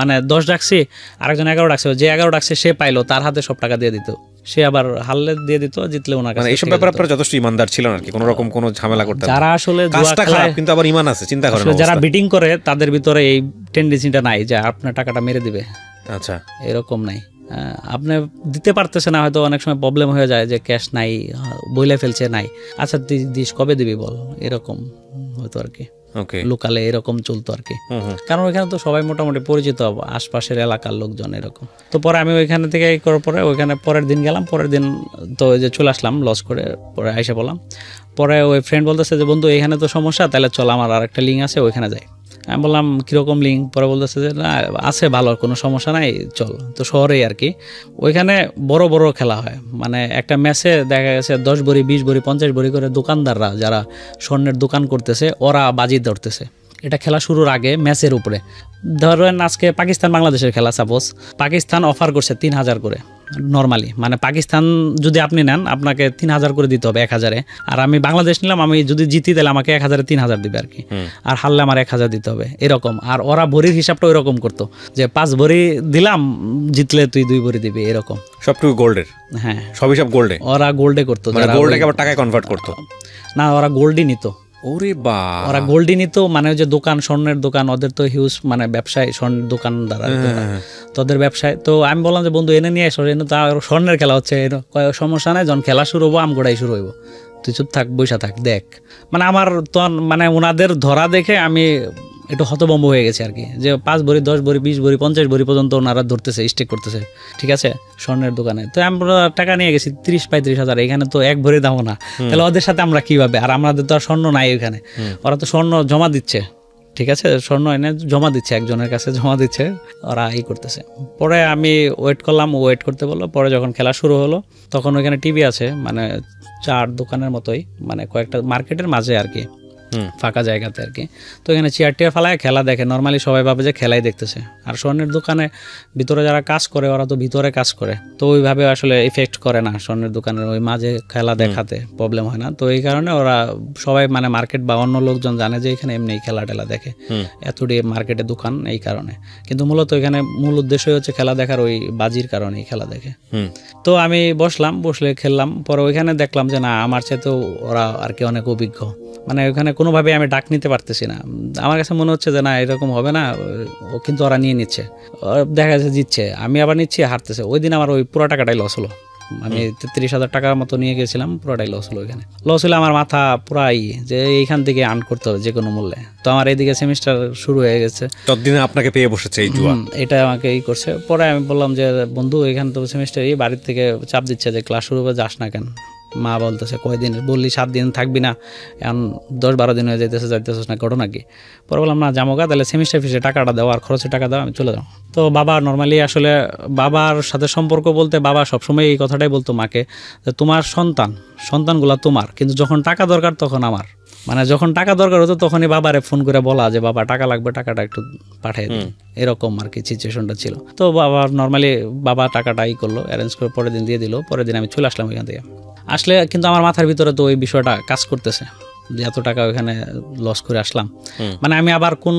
S1: মানে 10 ডাকছি, আরেকজন 11 ডাকছে, যে 11 ডাকছে সে পাইলো, তার হাতে সব টাকা দিয়ে দিত, সে আবার হারলে দিয়ে দিত, জিতলে ওনার কাছে। এইসব ব্যাপারে আপনারা যথেষ্ট ইমানদার ছিলেন আর কি, কোনো রকম কোনো ঝামেলা করতেন না। যারা আসলে জুয়া খেলে কিন্তু আবার ঈমান আছে, চিন্তা করেন, যারা বিটিং করে তাদের ভিতরে এই টেন্ডেন্সিটা নাই যে আপনার টাকাটা মেরে দিবে। আচ্ছা, এরকম নাই। আপনি দিতে পারতেছে না, হয়তো অনেক সময় প্রবলেম হয়ে যায় যে ক্যাশ নাই, বইলে ফেলছে নাই, আচ্ছা দিস কবে দিবি বল, এরকম হয়তো আর কি। লোকালে এরকম চলতো আর কি, কারণ ওইখানে তো সবাই মোটামুটি পরিচিত, আশপাশের এলাকার লোকজন এরকম। তো পরে আমি ওইখানে থেকে করার পরে ওইখানে পরের দিন গেলাম। পরের দিন তো ওই যে চলে আসলাম লস করে, পরে আইসা বললাম। পরে ওই ফ্রেন্ড বলতেছে যে বন্ধু এখানে তো সমস্যা, তাহলে চল আমার আরেকটা লিঙ্ক আছে ওইখানে যাই। আমি বললাম কীরকম লিঙ্ক, পরে বলতেছে যে না আছে ভালো, কোনো সমস্যা নাই, চল। তো শহরেই আর কি, ওইখানে বড় বড় খেলা হয়, মানে একটা ম্যাচে দেখা গেছে 10 ভরি 20 ভরি 50 ভরি করে দোকানদাররা যারা স্বর্ণের দোকান করতেছে ওরা বাজি ধরতেছে। এটা খেলা শুরুর আগে ম্যাচের উপরে, ধরেন আজকে পাকিস্তান বাংলাদেশের খেলা, সাপোজ পাকিস্তান অফার করছে 3000 করে নর্মালি, মানে পাকিস্তান যদি আপনি নেন আপনাকে 3000 করে দিতে হবে 1000-এ, আর আমি বাংলাদেশ নিলাম, আমি যদি জিতি তাহলে আমাকে 1000-এ 3000 দিবে আর কি, আর হারলে আমার 1000 দিতে হবে এরকম। আর ওরা ভরির হিসাবটা ওইরকম করতো যে 5 ভরি দিলাম, জিতলে তুই 2 ভরি দিবি এরকম,
S2: সবটুকু গোল্ডের।
S1: হ্যাঁ
S2: সব হিসাব গোল্ডে,
S1: ওরা গোল্ডে করতো,
S2: গোল্ডটাকে আবার টাকায় কনভার্ট করতো
S1: না, ওরা গোল্ডই নিত।
S2: ওরে বা,
S1: ওরা গোল্ডই নিত, মানে ওই যে দোকান, স্বর্ণের দোকান, ওদের তো হিউজ মানে ব্যবসায়, স্বর্ণের দোকানদার তোদের ব্যবসায়। তো আমি বললাম যে বন্ধু এনে নিয়ে এসো, এনে তো স্বর্ণের খেলা হচ্ছে, সমস্যা নাই, যখন খেলা শুরু হবো আমগোড়াই শুরু হইব, তুই চুপ থাক, বৈশা থাক, দেখ। মানে আমার তো মানে ওনাদের ধরা দেখে আমি একটু হতভম্ব হয়ে গেছে আর কি, যে 5 ভরি 10 ভরি 20 ভরি 50 ভরি পর্যন্ত ওনারা ধরতেছে, স্টেক করতেছে, ঠিক আছে, স্বর্ণের দোকানে। তো আমরা টাকা নিয়ে গেছি 30-35 হাজার, এখানে তো 1 ভরি দামও না, তাহলে ওদের সাথে আমরা কিভাবে, আর আমাদের তো আর স্বর্ণ নাই ওইখানে, ওরা তো স্বর্ণ জমা দিচ্ছে, ঠিক আছে, স্বর্ণ এনে জমা দিচ্ছে, একজনের কাছে জমা দিচ্ছে, ওরা করতেছে। পরে আমি ওয়েট করলাম, ওয়েট করতে বললো। পরে যখন খেলা শুরু হলো তখন ওইখানে টিভি আছে, মানে 4 দোকানের মতোই, মানে কয়েকটা মার্কেটের মাঝে আর কি, ফাঁকা জায়গাতে আর কি। তো এখানে চেয়ার টিয়ার ফেলায় খেলা দেখে, নর্মালি সবাই ভাবে যে খেলাই দেখতেছে, আর স্বর্ণের দোকানে ভিতরে যারা কাজ করে ওরা তো ভিতরে কাজ করে, তো ওইভাবে আসলে ইফেক্ট করে না স্বর্ণের দোকানের ওই মাঝে খেলা দেখাতে, প্রবলেম হয় না। তো এই কারণে ওরা সবাই মানে মার্কেট বা অন্য লোকজন জানে যে এখানে এমনি খেলা টেলা দেখে, এতটি মার্কেটে দোকান এই কারণে, কিন্তু মূলত এখানে মূল উদ্দেশ্যই হচ্ছে খেলা দেখার, ওই বাজির কারণেই খেলা দেখে। তো আমি বসলাম, বসলে খেললাম। পরে ওইখানে দেখলাম যে না আমার চাইতেও ওরা আর কি অনেক অভিজ্ঞ, মানে ওইখানে কোনোভাবে আমি ডাক নিতে পারতেছি না, আমার কাছে মনে হচ্ছে যে না এরকম হবে না, ও কিন্তু ওরা নিয়ে নিচ্ছে, দেখা যাচ্ছে জিতছে, আমি আবার নিচ্ছি, হারতেছে। ওই দিন আমার ওই পুরো টাকাটাই লস হলো, আমি 33,000 টাকার মতো নিয়ে গেছিলাম, পুরোটাই লস হলো। ওইখানে লস হলে আমার মাথা পুরাই যে এইখান থেকে আর্ন করতে হবে যে কোনো মূল্যে। তো আমার এইদিকে সেমিস্টার শুরু হয়ে গেছে,
S2: ততদিনে আপনাকে পেয়ে বসেছে এই জুয়া,
S1: এটা আমাকে করছে। পরে আমি বললাম যে বন্ধু এখান তো সেমিস্টার, বাড়ির থেকে চাপ দিচ্ছে যে ক্লাস শুরু হবে, যাস না কেন? মা বলতেছে কয়দিন, বললি 7 দিন থাকবি না, এখন 10-12 দিন হয়ে যাইতেছিস না, ঘটনা কি? পরে বললাম না যাবো গা, তাহলে সেমিস্টার ফিসে টাকাটা দাও আর খরচের টাকা দাও, আমি চলে যাও। তো বাবা নর্মালি আসলে বাবার সাথে সম্পর্ক বলতে বাবা সবসময় এই কথাটাই বলতো মাকে, যে তোমার সন্তানগুলো তোমার, কিন্তু যখন টাকা দরকার তখন আমার, মানে যখন টাকা দরকার হতো তখনই বাবারে ফোন করে বলা যে বাবা টাকা লাগবে, টাকাটা একটু পাঠিয়ে দিন, এরকম আর কি সিচুয়েশনটা ছিল। তো বাবা নর্মালি বাবা টাকাটা করলো, অ্যারেঞ্জ করে পরের দিন দিয়ে দিল। পরের দিন আমি চলে আসলাম ওইখান থেকে। আসলে কিন্তু আমার মাথার ভিতরে তো ওই বিষয়টা কাজ করতেছে যে এত টাকা ওইখানে লস করে আসলাম, মানে আমি আবার কোন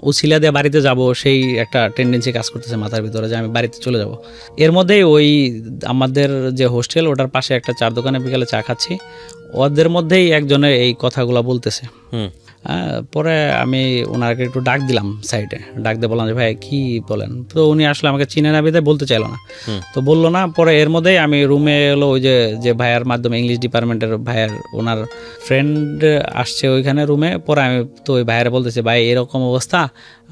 S1: উছিলা দিয়ে বাড়িতে যাব সেই একটা টেন্ডেন্সি কাজ করতেছে মাথার ভিতরে যে আমি বাড়িতে চলে যাব। এর মধ্যেই ওই আমাদের যে হোস্টেল ওটার পাশে একটা চার দোকানে বিকালে চা খাচ্ছি, ওদের মধ্যেই একজনে এই কথাগুলো বলতেছে। পরে আমি ওনাকে একটু ডাক দিলাম সাইডে, ডাক দিয়ে বললাম যে ভাই কি বলেন। তো উনি আসলে আমাকে চিনে না বিধে বলতে চাইলো না, তো বললো না। পরে এর মধ্যেই আমি রুমে এলো, ওই যে ভাইয়ার মাধ্যমে ইংলিশ ডিপার্টমেন্টের ভাইয়ার ওনার ফ্রেন্ড আসছে ওইখানে রুমে। পরে আমি তো ওই ভাইয়ারে বলতেছি ভাই এরকম অবস্থা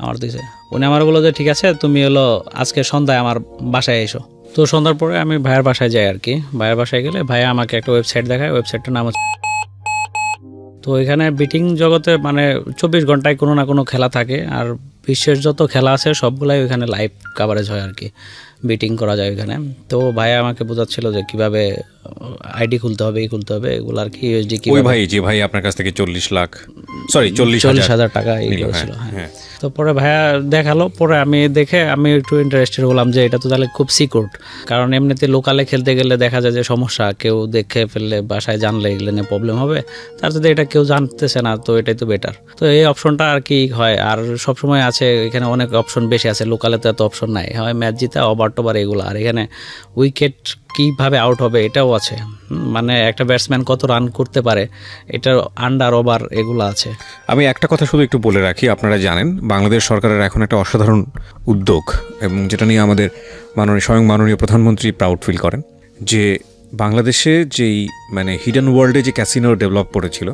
S1: আমার দিয়েছে। উনি আমার বললো যে ঠিক আছে তুমি হলো আজকে সন্ধ্যায় আমার বাসায় এসো। তো সন্ধ্যার পরে আমি ভাইয়ের বাসায় যাই আর কি। ভাইয়ের বাসায় গেলে ভাইয়া আমাকে একটা ওয়েবসাইট দেখায়, ওয়েবসাইটটার নাম হচ্ছে, তো এখানে বিটিং জগতে মানে 24 ঘন্টায় কোনো না কোনো খেলা থাকে, আর বিশ্বের যত খেলা আছে সবগুলাই ওইখানে লাইভ কাভারেজ হয় আর কি, বিটিং করা যায় ওইখানে। তো ভাই আমাকে বোঝাচ্ছিল যে কিভাবে আইডি খুলতে হবে, খুলতে হবে এগুলো আর কি। ইউএসডি কি
S2: ওই ভাই যে ভাই আপনার কাছ থেকে 40,000 টাকা
S1: ছিল। হ্যাঁ, তো পরে ভাইয়া দেখালো। পরে আমি দেখে আমি একটু ইন্টারেস্টেড হলাম যে এটা তো তাহলে খুব সিকিউরড, কারণ এমনিতে লোকালে খেলতে গেলে দেখা যায় যে সমস্যা, কেউ দেখে ফেললে বাসায় জানলে এগুলো নিয়ে প্রবলেম হবে। তার সাথে এটা কেউ জানতেছে না, তো এটাই তো বেটার। তো এই অপশনটা আর কি হয়, আর সবসময় আছে এখানে অনেক অপশন বেশি আছে, লোকালে তো এত অপশন নাই, হয় ম্যাচ জিতা ওভার টোভার এগুলো, আর এখানে উইকেট কীভাবে আউট হবে এটাও আছে, মানে একটা ব্যাটসম্যান কত রান করতে পারে এটার আন্ডার ওভার এগুলো আছে।
S2: আমি একটা কথা শুধু একটু বলে রাখি, আপনারা জানেন বাংলাদেশ সরকারের এখন একটা অসাধারণ উদ্যোগ, এবং যেটা নিয়ে আমাদের স্বয়ং মাননীয় প্রধানমন্ত্রী প্রাউড ফিল করেন, যে বাংলাদেশে যেই মানে হিডেন ওয়ার্ল্ডে যে ক্যাসিনো ডেভেলপ করেছিল,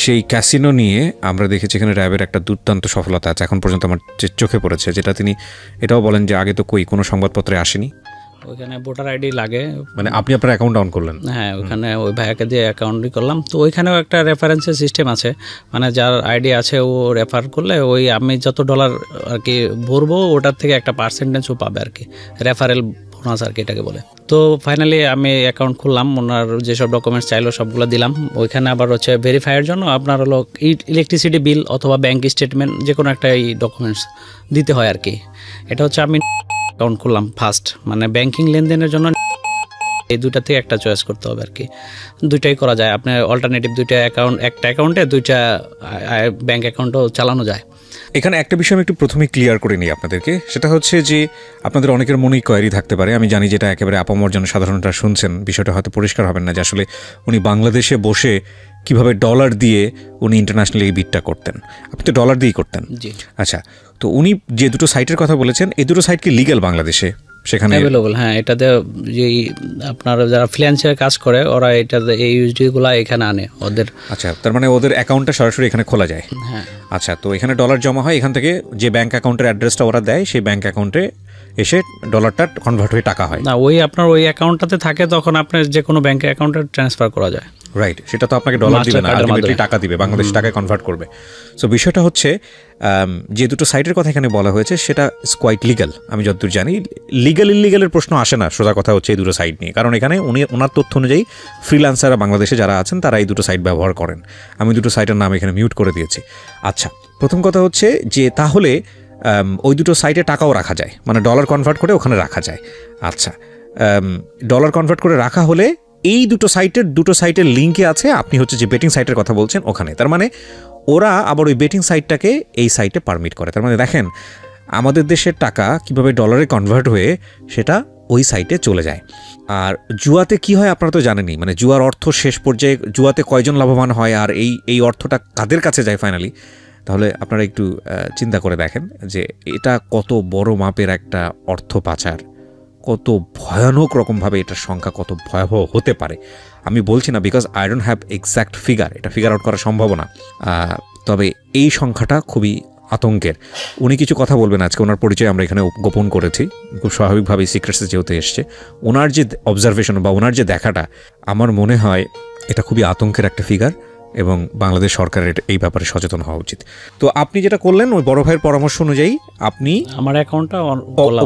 S2: সেই ক্যাসিনো নিয়ে আমরা দেখেছি এখানে র্যাবের একটা দুর্দান্ত সফলতা আছে এখন পর্যন্ত আমার চোখে পড়েছে, যেটা তিনি এটাও বলেন যে আগে তো কোনো সংবাদপত্রে আসেনি।
S1: ওইখানে ভোটার আইডি লাগে।
S2: মানে আপনি আপনার অ্যাকাউন্ট অন করলেন?
S1: হ্যাঁ, ওইখানে ওই ভাইয়াকে দিয়ে অ্যাকাউন্টই করলাম। তো ওইখানেও একটা রেফারেন্সের সিস্টেম আছে, মানে যার আইডি আছে ও রেফার করলে ওই আমি যত ডলার আর কি ভরবো ওটার থেকে একটা পার্সেন্টেজও পাবে আর কি, রেফারেল বোনাস আর কি এটাকে বলে। তো ফাইনালি আমি অ্যাকাউন্ট খুললাম, ওনার যেসব ডকুমেন্টস চাইলো সবগুলো দিলাম। ওইখানে আবার হচ্ছে ভেরিফাইয়ের জন্য আপনার হলো ইলেকট্রিসিটি বিল অথবা ব্যাঙ্ক স্টেটমেন্ট যে কোনো একটা এই ডকুমেন্টস দিতে হয় আর কি। এটা হচ্ছে আমি অ্যাকাউন্ট খুললাম ফার্স্ট, মানে ব্যাংকিং লেনদেনের জন্য এই দুইটা থেকে একটা চয়েস করতে হবে আর কি। দুইটাই করা যায়, আপনার অল্টারনেটিভ দুইটা অ্যাকাউন্ট, একটা অ্যাকাউন্টে দুইটা ব্যাঙ্ক অ্যাকাউন্টও চালানো যায়।
S2: এখানে একটা বিষয় আমি একটু প্রথমে ক্লিয়ার করে নিই আপনাদেরকে, সেটা হচ্ছে যে আপনাদের অনেকের মনেই কোয়ারি থাকতে পারে, আমি জানি যেটা একেবারে আপামর জনসাধারণরা শুনছেন, বিষয়টা হয়তো পরিষ্কার হবেন না যে আসলে উনি বাংলাদেশে বসে কিভাবে ডলার দিয়ে উনি ইন্টারন্যাশনালি এই বিটটা করতেন। আপনি তো ডলার দিয়েই করতেন।
S1: জি।
S2: আচ্ছা, তো উনি যে দুটো সাইটের কথা বলেছেন, এই দুটো সাইট কি লিগ্যাল বাংলাদেশে? সেখানে
S1: অ্যাভেলেবল, হ্যাঁ। এটাতে যেই আপনার যারা ফ্রিল্যান্সের কাজ করে ওরা এটাতে এই ইউএসডিগুলো এখানে আনে ওদের।
S2: আচ্ছা, তার মানে ওদের অ্যাকাউন্টটা সরাসরি এখানে খোলা যায়?
S1: হ্যাঁ।
S2: আচ্ছা, তো এখানে ডলার জমা হয়, এখান থেকে যে ব্যাঙ্ক অ্যাকাউন্টের অ্যাড্রেসটা ওরা দেয় সেই ব্যাঙ্ক অ্যাকাউন্টে এসে ডলারটা কনভার্ট হয়ে টাকা হয়
S1: না, ওই আপনার ওই অ্যাকাউন্টটাতে থাকে, তখন আপনার যে কোনো ব্যাংকের অ্যাকাউন্টে ট্রান্সফার করা যায়।
S2: রাইট, সেটা তো আপনাকে ডলার দিবে না, আলটিমেটলি টাকা দিবে, বাংলাদেশ টাকায় কনভার্ট করবে। সো বিষয়টা হচ্ছে যে দুটো সাইটের কথা এখানে বলা হয়েছে সেটা ইজ কোয়াইট লিগ্যাল। আমি যতদূর জানি লিগ্যাল ইলিগ্যালের প্রশ্ন আসে না, সোজা কথা হচ্ছে এই দুটো সাইট নিয়ে, কারণ এখানে ওনার তথ্য অনুযায়ী ফ্রিল্যান্সাররা বাংলাদেশে যারা আছেন তারা এই দুটো সাইট ব্যবহার করেন। আমি দুটো সাইটের নাম এখানে মিউট করে দিয়েছি। আচ্ছা, প্রথম কথা হচ্ছে যে তাহলে ওই দুটো সাইটে টাকাও রাখা যায়, মানে ডলার কনভার্ট করে ওখানে রাখা যায়। আচ্ছা, ডলার কনভার্ট করে রাখা হলে এই দুটো সাইটের লিঙ্কে আছে আপনি হচ্ছে যে বেটিং সাইটের কথা বলছেন ওখানে, তার মানে ওরা আবার ওই বেটিং সাইটটাকে এই সাইটে পারমিট করে। তার মানে দেখেন আমাদের দেশের টাকা কিভাবে ডলারে কনভার্ট হয়ে সেটা ওই সাইটে চলে যায়। আর জুয়াতে কি হয় আপনারা তো জানেনই, মানে জুয়ার অর্থ শেষ পর্যায়ে জুয়াতে কয়জন লাভবান হয় আর এই অর্থটা কাদের কাছে যায় ফাইনালি, তাহলে আপনারা একটু চিন্তা করে দেখেন যে এটা কত বড় মাপের একটা অর্থ পাচার, কত ভয়ানক রকমভাবে এটার সংখ্যা কত ভয়াবহ হতে পারে। আমি বলছি না because I don't have exact figure, এটা ফিগার আউট করা সম্ভব না, তবে এই সংখ্যাটা খুবই আতঙ্কের। উনি কিছু কথা বলবেন আজকে, ওনার পরিচয় আমরা এখানে গোপন করেছি খুব স্বাভাবিকভাবেই, সিক্রেটসে যেহেতু এসছে। ওনার যে অবজারভেশন বা ওনার যে দেখাটা, আমার মনে হয় এটা খুবই আতঙ্কের একটা ফিগার এবং বাংলাদেশ সরকারের এই ব্যাপারে সচেতন হওয়া উচিত। তো আপনি যেটা করলেন ওই বড় ভাইয়ের পরামর্শ অনুযায়ী আপনি
S1: আমার অ্যাকাউন্টটা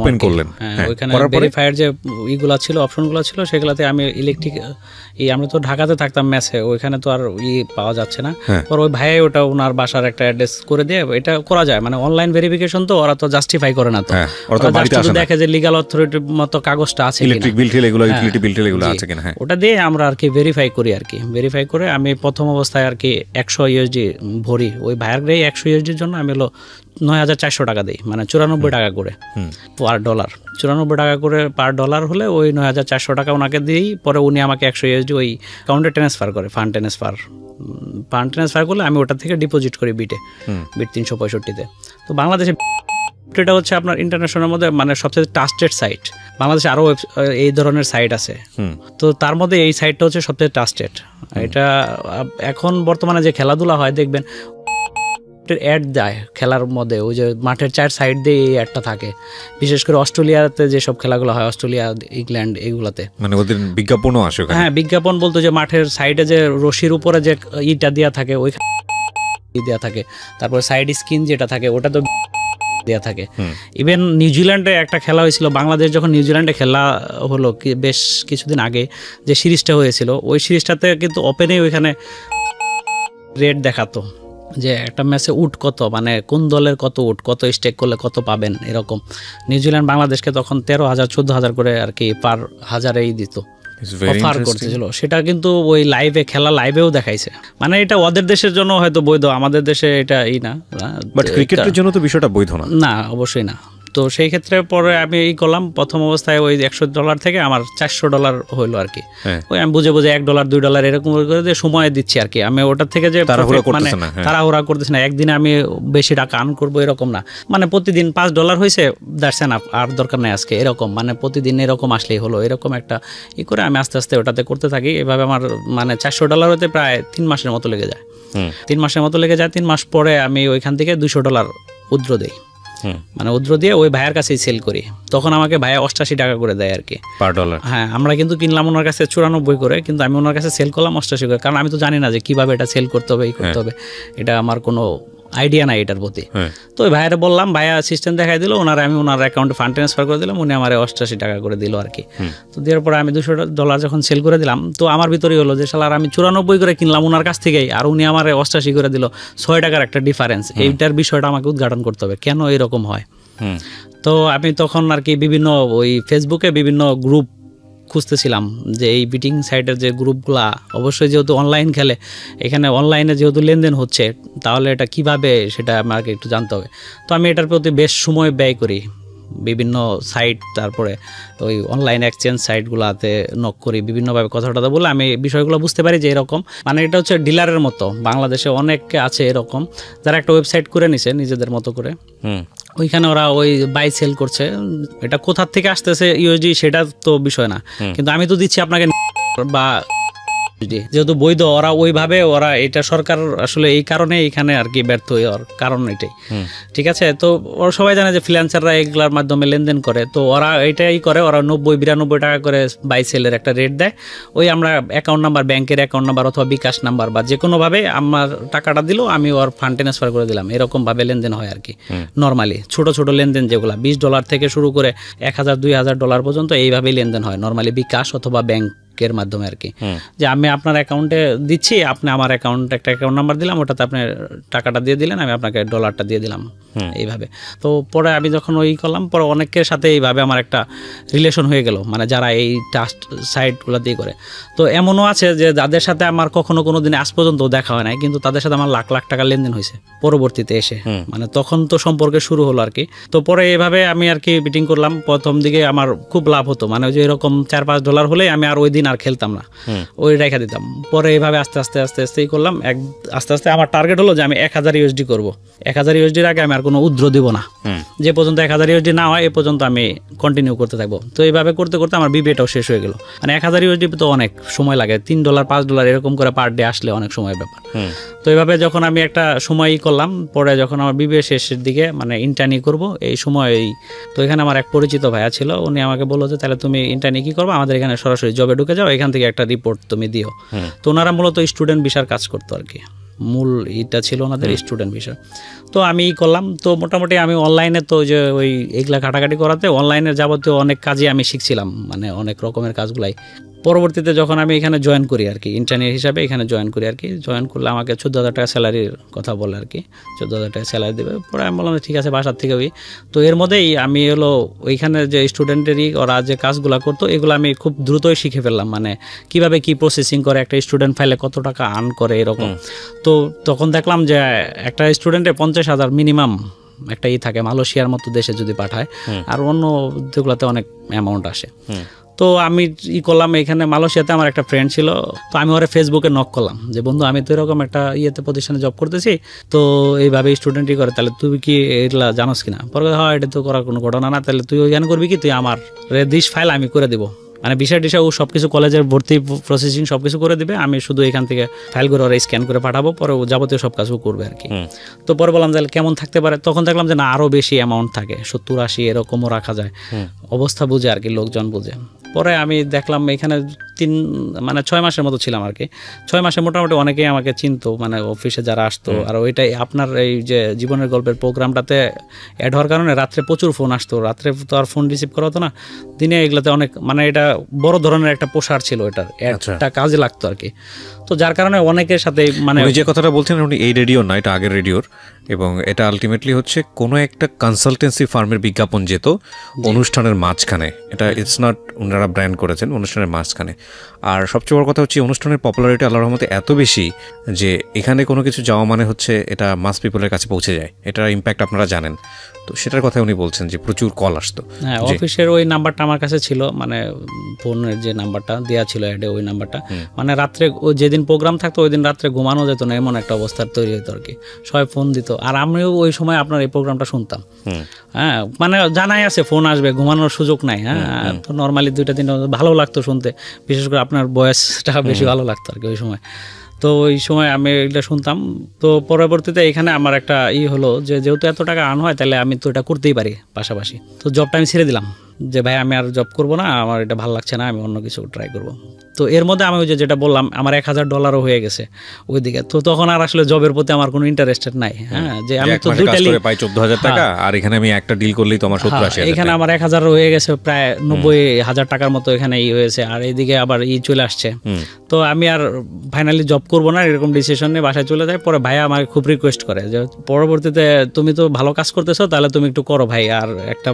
S2: ওপেন করলেন।
S1: ওইখানে ভেরিফায়ার যে ইগুলা ছিল, অপশনগুলো ছিল, সেগুলাতে আমি ইলেকট্রিক আমরা তো ঢাকাতে থাকতাম মেসে, ওইখানে তো আর পাওয়া যাচ্ছে না। পর ওই ভাই ওটা ওনার বাসার একটা অ্যাড্রেস করে দিয়ে এটা করা যায়, মানে অনলাইন ভেরিফিকেশন তো ওরা তো জাস্টিফাই করে না, তো দেখে যে লিগ্যাল অথরিটির মতো কাগজটা আছে,
S2: ইলেকট্রিক বিল টিল এগুলো, ইউটিলিটি বিল টিল এগুলো আছে কিনা,
S1: ওটা দিয়ে আমরা আর কি ভেরিফাই করি আর কি। ভেরিফাই করে আমি প্রথম অবস্থায় আর কি 100 ইউএসডি ভরি, ওই ভাইয়ের গ্রেই 100 ইউএসডির জন্য আমি হলো 9400 টাকা দিই, মানে 94 টাকা করে পার ডলার। 94 টাকা করে পার ডলার হলে ওই 9400 টাকা ওনাকে দিই, পরে উনি আমাকে 100 ইউএসডি ওই অ্যাকাউন্টে ট্রান্সফার করে, ফান্ড ট্রান্সফার করলে আমি ওটা থেকে ডিপোজিট করি বিট 365-তে। তো বাংলাদেশে এটা হচ্ছে আপনার ইন্টারন্যাশনালের মধ্যে মানে সবচেয়ে ট্রাস্টেড সাইট। বাংলাদেশে আরও এই ধরনের সাইট আছে, তো তার মধ্যে এই সাইটটা হচ্ছে সবচেয়ে ট্রাস্টেড। এটা এখন বর্তমানে যে খেলাধুলা হয় দেখবেন অ্যাড দেয় খেলার মধ্যে, ওই যে মাঠের 4 সাইড দিয়ে এই অ্যাডটা থাকে, বিশেষ করে অস্ট্রেলিয়াতে যেসব খেলাগুলো হয়, অস্ট্রেলিয়া, ইংল্যান্ড, এগুলাতে মানে
S2: ওদের বিজ্ঞাপনও আসে।
S1: হ্যাঁ, বিজ্ঞাপন বলতো যে মাঠের সাইডে যে রশির উপরে যে ইটা দেওয়া থাকে ওইখানে দেওয়া থাকে, তারপর সাইড স্ক্রিন যেটা থাকে ওটা তো দেওয়া থাকে। ইভেন নিউজিল্যান্ডে একটা খেলা হয়েছিল, বাংলাদেশ যখন নিউজিল্যান্ডে খেলা হলো বেশ কিছুদিন আগে, যে সিরিজটা হয়েছিল ওই সিরিজটাতে কিন্তু ওপেনেই ওইখানে রেট দেখাতো যে একটা ম্যাচে উট কত, মানে কোন দলের কত উট, কত স্টেক করলে কত পাবেন, এরকম। নিউজিল্যান্ড বাংলাদেশকে তখন 13,000-14,000 করে আর কি পার হাজারেই দিত, অফার করতেছিল। সেটা কিন্তু ওই লাইভে খেলা লাইভেও দেখাইছে, মানে এটা ওদের দেশের জন্য হয়তো বৈধ, আমাদের দেশে এটা না,
S2: বাট ক্রিকেটের জন্য তো বিষয়টা বৈধ না।
S1: না, অবশ্যই না। তো সেই ক্ষেত্রে পরে আমি করলাম, প্রথম অবস্থায় ওই $100 থেকে আমার $400 হইলো আর কি। ওই আমি বুঝে $1, $2 এরকম করে দিয়ে সময় দিচ্ছি আর কি। আমি ওটার থেকে যে মানে তাড়াহুড়া করতেছি না, একদিনে আমি বেশি টাকা আর্ন করবো এরকম না, মানে প্রতিদিন $5 হয়েছে, দ্যাটস এনাফ, আর দরকার নেই আজকে, এরকম মানে প্রতিদিন এরকম আসলেই হলো, এরকম একটা করে আমি আস্তে আস্তে ওটাতে করতে থাকি। এভাবে আমার মানে $400 হতে প্রায় 3 মাসের মতো লেগে যায়। 3 মাসের মতো লেগে যায়। 3 মাস পরে আমি ওইখান থেকে $200 উইথড্র দিই। মানে উদ্র দিয়ে ওই ভাইয়ের কাছেই সেল করি। তখন আমাকে ভাইয়া 88 টাকা করে দেয় আর কি
S2: পার ডলার।
S1: হ্যাঁ, আমরা কিন্তু কিনলাম ওনার কাছে 94 করে, কিন্তু আমি ওনার কাছে সেল করলাম 88 করে, কারণ আমি তো জানি না যে কিভাবে এটা সেল করতে হবে, করতে হবে, এটা আমার কোনো আইডিয়া নাই এটার প্রতি। তো ওই ভাইয়ারে বললাম, ভাইয়া সিস্টেম দেখাই দিল, আমি ওনার অ্যাকাউন্টে ফান্ড ট্রান্সফার করে দিলাম, উনি আমার 88 টাকা করে দিল আর কি। তো দেওয়ার পরে আমি $200 যখন সেল করে দিলাম, তো আমার ভিতরেই হলো যে শালার আমি 94 করে কিনলাম ওনার কাছ থেকেই, আর উনি আমার 88 করে দিল, 6 টাকার একটা ডিফারেন্স। এইটার বিষয়টা আমাকে উদ্ঘাটন করতে হবে, কেন এরকম হয়। তো আমি তখন আর কি বিভিন্ন ওই ফেসবুকে বিভিন্ন গ্রুপ খুঁজতেছিলাম যে এই বিটিং সাইটের যে গ্রুপগুলা, অবশ্যই যেহেতু অনলাইন খেলে, এখানে অনলাইনে যেহেতু লেনদেন হচ্ছে, তাহলে এটা কিভাবে সেটা আমাকে একটু জানতে হবে। তো আমি এটার প্রতি বেশ সময় ব্যয় করি, বিভিন্ন সাইট, তারপরে ওই অনলাইন এক্সচেঞ্জ সাইটগুলোতে নক করি, বিভিন্নভাবে কথা বলে আমি বিষয়গুলো বুঝতে পারি যে এরকম, মানে এটা হচ্ছে ডিলারের মতো। বাংলাদেশে অনেকে আছে এরকম যারা একটা ওয়েবসাইট করে নিছে নিজেদের মতো করে, ওইখানে ওরা ওই বাই সেল করছে। এটা কোথা থেকে আসতেছে ইউএসডি সেটা তো বিষয় না, কিন্তু আমি তো দিচ্ছি আপনাকে বা যেহেতু বৈধ, ওরা ওইভাবে ওরা এটা সরকার আসলে এই কারণে এখানে আর কি ব্যর্থ হওয়ার কারণ এটাই। ঠিক আছে, তো ওরা সবাই জানে যে ফ্রিল্যান্সাররা এগুলার মাধ্যমে লেনদেন করে, তো ওরা এটাই করে, ওরা 90-92 টাকা করে বাই সেলের একটা রেট দেয়। ওই আমরা অ্যাকাউন্ট নাম্বার, ব্যাংকের অ্যাকাউন্ট নাম্বার অথবা বিকাশ নাম্বার বা যে কোনোভাবে আমার টাকাটা দিল, আমি ওর ফান্ড ট্রান্সফার করে দিলাম, এরকমভাবে লেনদেন হয় আর কি। নর্মালি ছোট ছোট লেনদেন যেগুলো $20 থেকে শুরু করে $1000-2000 পর্যন্ত এইভাবেই লেনদেন হয় নর্মালি, বিকাশ অথবা ব্যাংকের মাধ্যমে আর কি। যে আমি আপনার অ্যাকাউন্টে দিচ্ছি, আপনি আমার একটা অ্যাকাউন্ট নাম্বার দিলাম, ওটাতে আপনি টাকাটা দিয়ে দিলেন, আমি আপনাকে $টা দিয়ে দিলাম, এইভাবে। তো পরে আমি যখন ওই করলাম, পরে অনেকের সাথে এইভাবে আমার একটা রিলেশন হয়ে গেল, মানে যারা এই ট্রাস্ট সাইটগুলো দিয়ে করে। তো এমনও আছে যে যাদের সাথে আমার কোনো দিন আজ পর্যন্ত দেখা হয় নাই, কিন্তু তাদের সাথে আমার লাখ লাখ টাকা লেনদেন হয়েছে পরবর্তীতে এসে, মানে তখন তো সম্পর্কে শুরু হলো আর কি। তো পরে এইভাবে আমি আর কি বিটিং করলাম। প্রথম দিকে আমার খুব লাভ হতো, মানে ওই যে এরকম $4-5 হলে আমি আর ওই দিন আর খেলতাম না, ওই রেখা দিতাম। পরে এইভাবে আস্তে আস্তে করলাম, আস্তে আস্তে আমার টার্গেট হলো যে আমি 1000 USD করবো। 1000 USD-র আগে আমি আর কোনো উদ্র দিব না, যে পর্যন্ত 1000 USD না হয় এ পর্যন্ত আমি কন্টিনিউ করতে থাকবো। তো এইভাবে করতে করতে আমার বিবিএটাও শেষ হয়ে গেল। মানে 1000 USD তো অনেক সময় লাগে, $3-5 এরকম করে পার ডে আসলে অনেক সময়ের ব্যাপার। তো এইভাবে যখন আমি একটা সময়ই করলাম, পরে যখন আমার বিবিএ শেষের দিকে মানে ইন্টার্নি করব এই সময়, তো এখানে আমার এক পরিচিত ভাইয়া ছিল, উনি আমাকে বললো যে তাহলে তুমি ইন্টার্নি কি করবো, আমাদের এখানে সরাসরি জবে ঢুকে যাও, এখান থেকে একটা রিপোর্ট তুমি দিও। তো ওনারা মূলত স্টুডেন্ট ভিসার কাজ করতো আর কি, মূল এটা ছিল ওনাদের স্টুডেন্ট বিষয়। তো আমি করলাম। তো মোটামুটি আমি অনলাইনে তো যে ওই এগুলা ঘাটাঘাটি করাতে অনলাইনের যাবতীয় অনেক কাজই আমি শিখছিলাম, মানে অনেক রকমের কাজগুলাই। পরবর্তীতে যখন আমি এখানে জয়েন করি আর কি, ইন্টার্নি হিসাবে এখানে জয়েন করি আর কি, জয়েন করলে আমাকে 14,000 টাকা স্যালারির কথা বলে আর কি, 14,000 টাকা স্যালারি দেবে। পরে আমি বললাম ঠিক আছে, বাসার থেকে ওই। তো এর মধ্যেই আমি হলো ওইখানে যে স্টুডেন্টেরই ওরা যে কাজগুলো করতো, এগুলো আমি খুব দ্রুতই শিখে ফেললাম, মানে কিভাবে কি প্রসেসিং করে, একটা স্টুডেন্ট ফাইলে কত টাকা আর্ন করে এরকম। তো তখন দেখলাম যে একটা স্টুডেন্টে 50,000 মিনিমাম একটা থাকে মালয়েশিয়ার মতো দেশে যদি পাঠায়, আর অন্য যেগুলোতে অনেক অ্যামাউন্ট আসে। তো আমি করলাম, এখানে মালয়েশিয়াতে আমার একটা ফ্রেন্ড ছিল, তো আমি ওরা ফেসবুকে নক করলাম যে বন্ধু আমি তো এরকম একটা প্রতিষ্ঠানে জব করতেছি, তো এইভাবে স্টুডেন্টই করে, তাহলে তুই কি এগুলা জানোস কিনা? পরে হয় এটা তো করার কোনো ঘটনা না, তাহলে তুই ওইখানে করবি কি, তুই আমার দিস ফাইল আমি করে দিব, মানে বিষয় ও সব কিছু কলেজের ভর্তি প্রসেসিং সব কিছু করে দিবে, আমি শুধু এখান থেকে ফাইল করে ওরা স্ক্যান করে পাঠাবো, পরে ও যাবতীয় সব কাজও করবে আর কি। তো পরে বললাম তাহলে কেমন থাকতে পারে, তখন দেখলাম যে না আরও বেশি অ্যামাউন্ট থাকে, 70-80 এরকমও রাখা যায়, অবস্থা বুঝে আর কি, লোকজন বুঝে। পরে আমি দেখলাম এখানে 6 মাসের মতো ছিলাম আর কি। 6 মাসে মোটামুটি অনেকেই আমাকে চিনতো, মানে অফিসে যারা আসতো। আর ওইটাই আপনার এই যে জীবনের গল্পের প্রোগ্রামটাতে অ্যাড হওয়ার কারণে রাত্রে প্রচুর ফোন আসতো, রাত্রে তো আর ফোন রিসিভ করা হতো না, দিনে এগুলোতে অনেক, মানে এটা বড় ধরনের একটা প্রসার ছিল, এটার একটা কাজে লাগতো আর কি। তো যার কারণে অনেকের সাথে, মানে
S2: যে কথাটা বলছেন উনি এই রেডিও না, এটা আগের রেডিওর, এবং এটা আলটিমেটলি হচ্ছে কোনো একটা কনসালটেন্সি ফার্মের বিজ্ঞাপন যেত অনুষ্ঠানের মাঝখানে, এটা ইটস নট ওনারা ব্র্যান্ড করেছেন, অনুষ্ঠানের মাঝখানে। আর সবচেয়ে বড় কথা হচ্ছে অনুষ্ঠানের পপুলারিটি আল্লাহর রহমতে এত বেশি যে এখানে কোনো কিছু যাওয়া মানে হচ্ছে এটা মাস পিপলের কাছে পৌঁছে যায়, এটার ইম্প্যাক্ট আপনারা জানেন। তো সেটার কথা উনি বলছেন যে প্রচুর কল আসতো।
S1: হ্যাঁ, অফিসের ওই নাম্বারটা আমার কাছে ছিল, মানে ফোনের যে নাম্বারটা দেওয়া ছিল অ্যাডে, ওই নাম্বারটা, মানে রাত্রে ও যেদিন প্রোগ্রাম থাকতো ওই দিন রাত্রে ঘুমানো যেত না, এমন একটা অবস্থা তৈরি হতো আর কি। সবাই ফোন দিত, আর আমিও ওই সময় আপনার এই প্রোগ্রামটা শুনতাম। হ্যাঁ, মানে জানাই আছে ফোন আসবে, ঘুমানোর সুযোগ নাই। হ্যাঁ, তো নর্মালি 2-3 ভালো লাগতো শুনতে, বিশেষ করে আপনার বয়সটা বেশি ভালো লাগতো আর কি ওই সময়। তো ওই সময় আমি এটা শুনতাম। তো পরবর্তীতে এখানে আমার একটা হলো যে যেহেতু এত টাকা আর্ন হয় তাহলে আমি তো এটা করতেই পারি পাশাপাশি। তো জবটা আমি ছেড়ে দিলাম যে ভাই আমি আর জব করবো না, আমার এটা ভালো লাগছে না, আমি অন্য কিছু ট্রাই করব। তো এর মধ্যে আমি ওই যেটা বললাম আমার $1000 হয়ে গেছে ওইদিকে। তো তখন আর আসলে জবের প্রতি আমার কোনো ইন্টারেস্টেড নাই। হ্যাঁ, যে আমি তো দুইটা
S2: পাই 14,000 টাকা, আর এখানে আমি একটা ডিল করলেই তো আমার 70-80 হাজার।
S1: এখানে আমার 1000 হয়ে গেছে, প্রায় 90,000 টাকার মতো এখানে হয়েছে, আর এইদিকে আবার চলে আসছে। তো আমি আর ফাইনালি জব করবো না এরকম ডিসিশন নিয়ে বাসায় চলে যাই। পরে ভাইয়া আমাকে খুব রিকোয়েস্ট করে যে পরবর্তীতে তুমি তো ভালো কাজ করতেছো, তাহলে তুমি একটু করো ভাই, আর একটা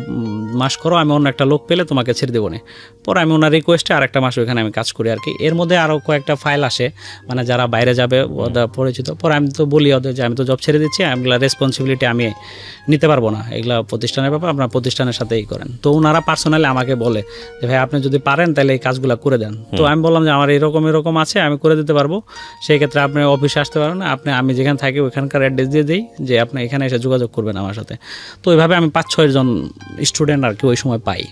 S1: মাস করো, আমি অন্য একটা লোক পেলে তোমাকে ছেড়ে দেবো না। পরে আমি ওনার রিকোয়েস্টে আর একটা মাস ওইখানে আমি কাজ করি আর কি। এর মধ্যে আরও কয়েকটা ফাইল আসে, মানে যারা বাইরে যাবে ওদের পরিচিত। পরে আমি তো বলি ওদের যে আমি তো জব ছেড়ে দিচ্ছি, এগুলো রেসপন্সিবিলিটি আমি নিতে পারবো না, এগুলো প্রতিষ্ঠানের ব্যাপার, আপনার প্রতিষ্ঠানের সাথেই করেন। তো ওনারা পার্সোনালি আমাকে বলে যে ভাই আপনি যদি পারেন তাহলে এই কাজগুলো করে দেন। তো আমি বললাম যে আমার এরকম আছে, আমি করে দিতে পারবো, সেই ক্ষেত্রে আপনি অফিসে আসতে পারেন, আমি যেখানে থাকি ওইখানকার অ্যাড্রেস দিয়ে দিই যে আপনি এখানে এসে যোগাযোগ করবেন আমার সাথে। তো ওইভাবে আমি 5-6 জন স্টুডেন্ট আর কি ওই সময় পাই।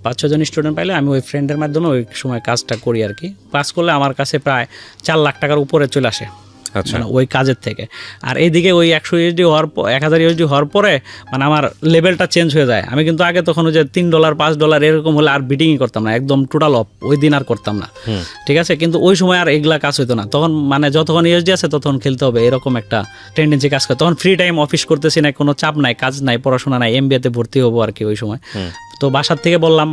S1: 5-6 জন স্টুডেন্ট পাইলে আমি ওই ফ্রেন্ডের মাধ্যমে ওই সময় কাজটা করি আর কি। কাজ করলে আমার কাছে প্রায় 4 লাখ টাকার উপরে চলে আসে মানে ওই কাজের থেকে। আর এইদিকে ওই 100 USD হওয়ার পর, 1000 USD হওয়ার পরে মানে আমার লেভেলটা চেঞ্জ হয়ে যায়। আমি কিন্তু আগে তখন ওই যে $3 $5 এরকম হলে আর বিটিংই করতাম না, একদম টোটাল অফ, ওই দিন আর করতাম না, ঠিক আছে। কিন্তু ওই সময় আর এগুলা কাজ হতো না, তখন মানে যতক্ষণ USD আছে ততক্ষণ খেলতে হবে, এরকম একটা টেন্ডেন্সি কাজ করে। তখন ফ্রি টাইম অফিস করতেছি না, কোনো চাপ নাই, কাজ নাই, পড়াশোনা নাই, MBA-তে ভর্তি হবো আর কি ওই সময়। তো বাসার থেকে বললাম,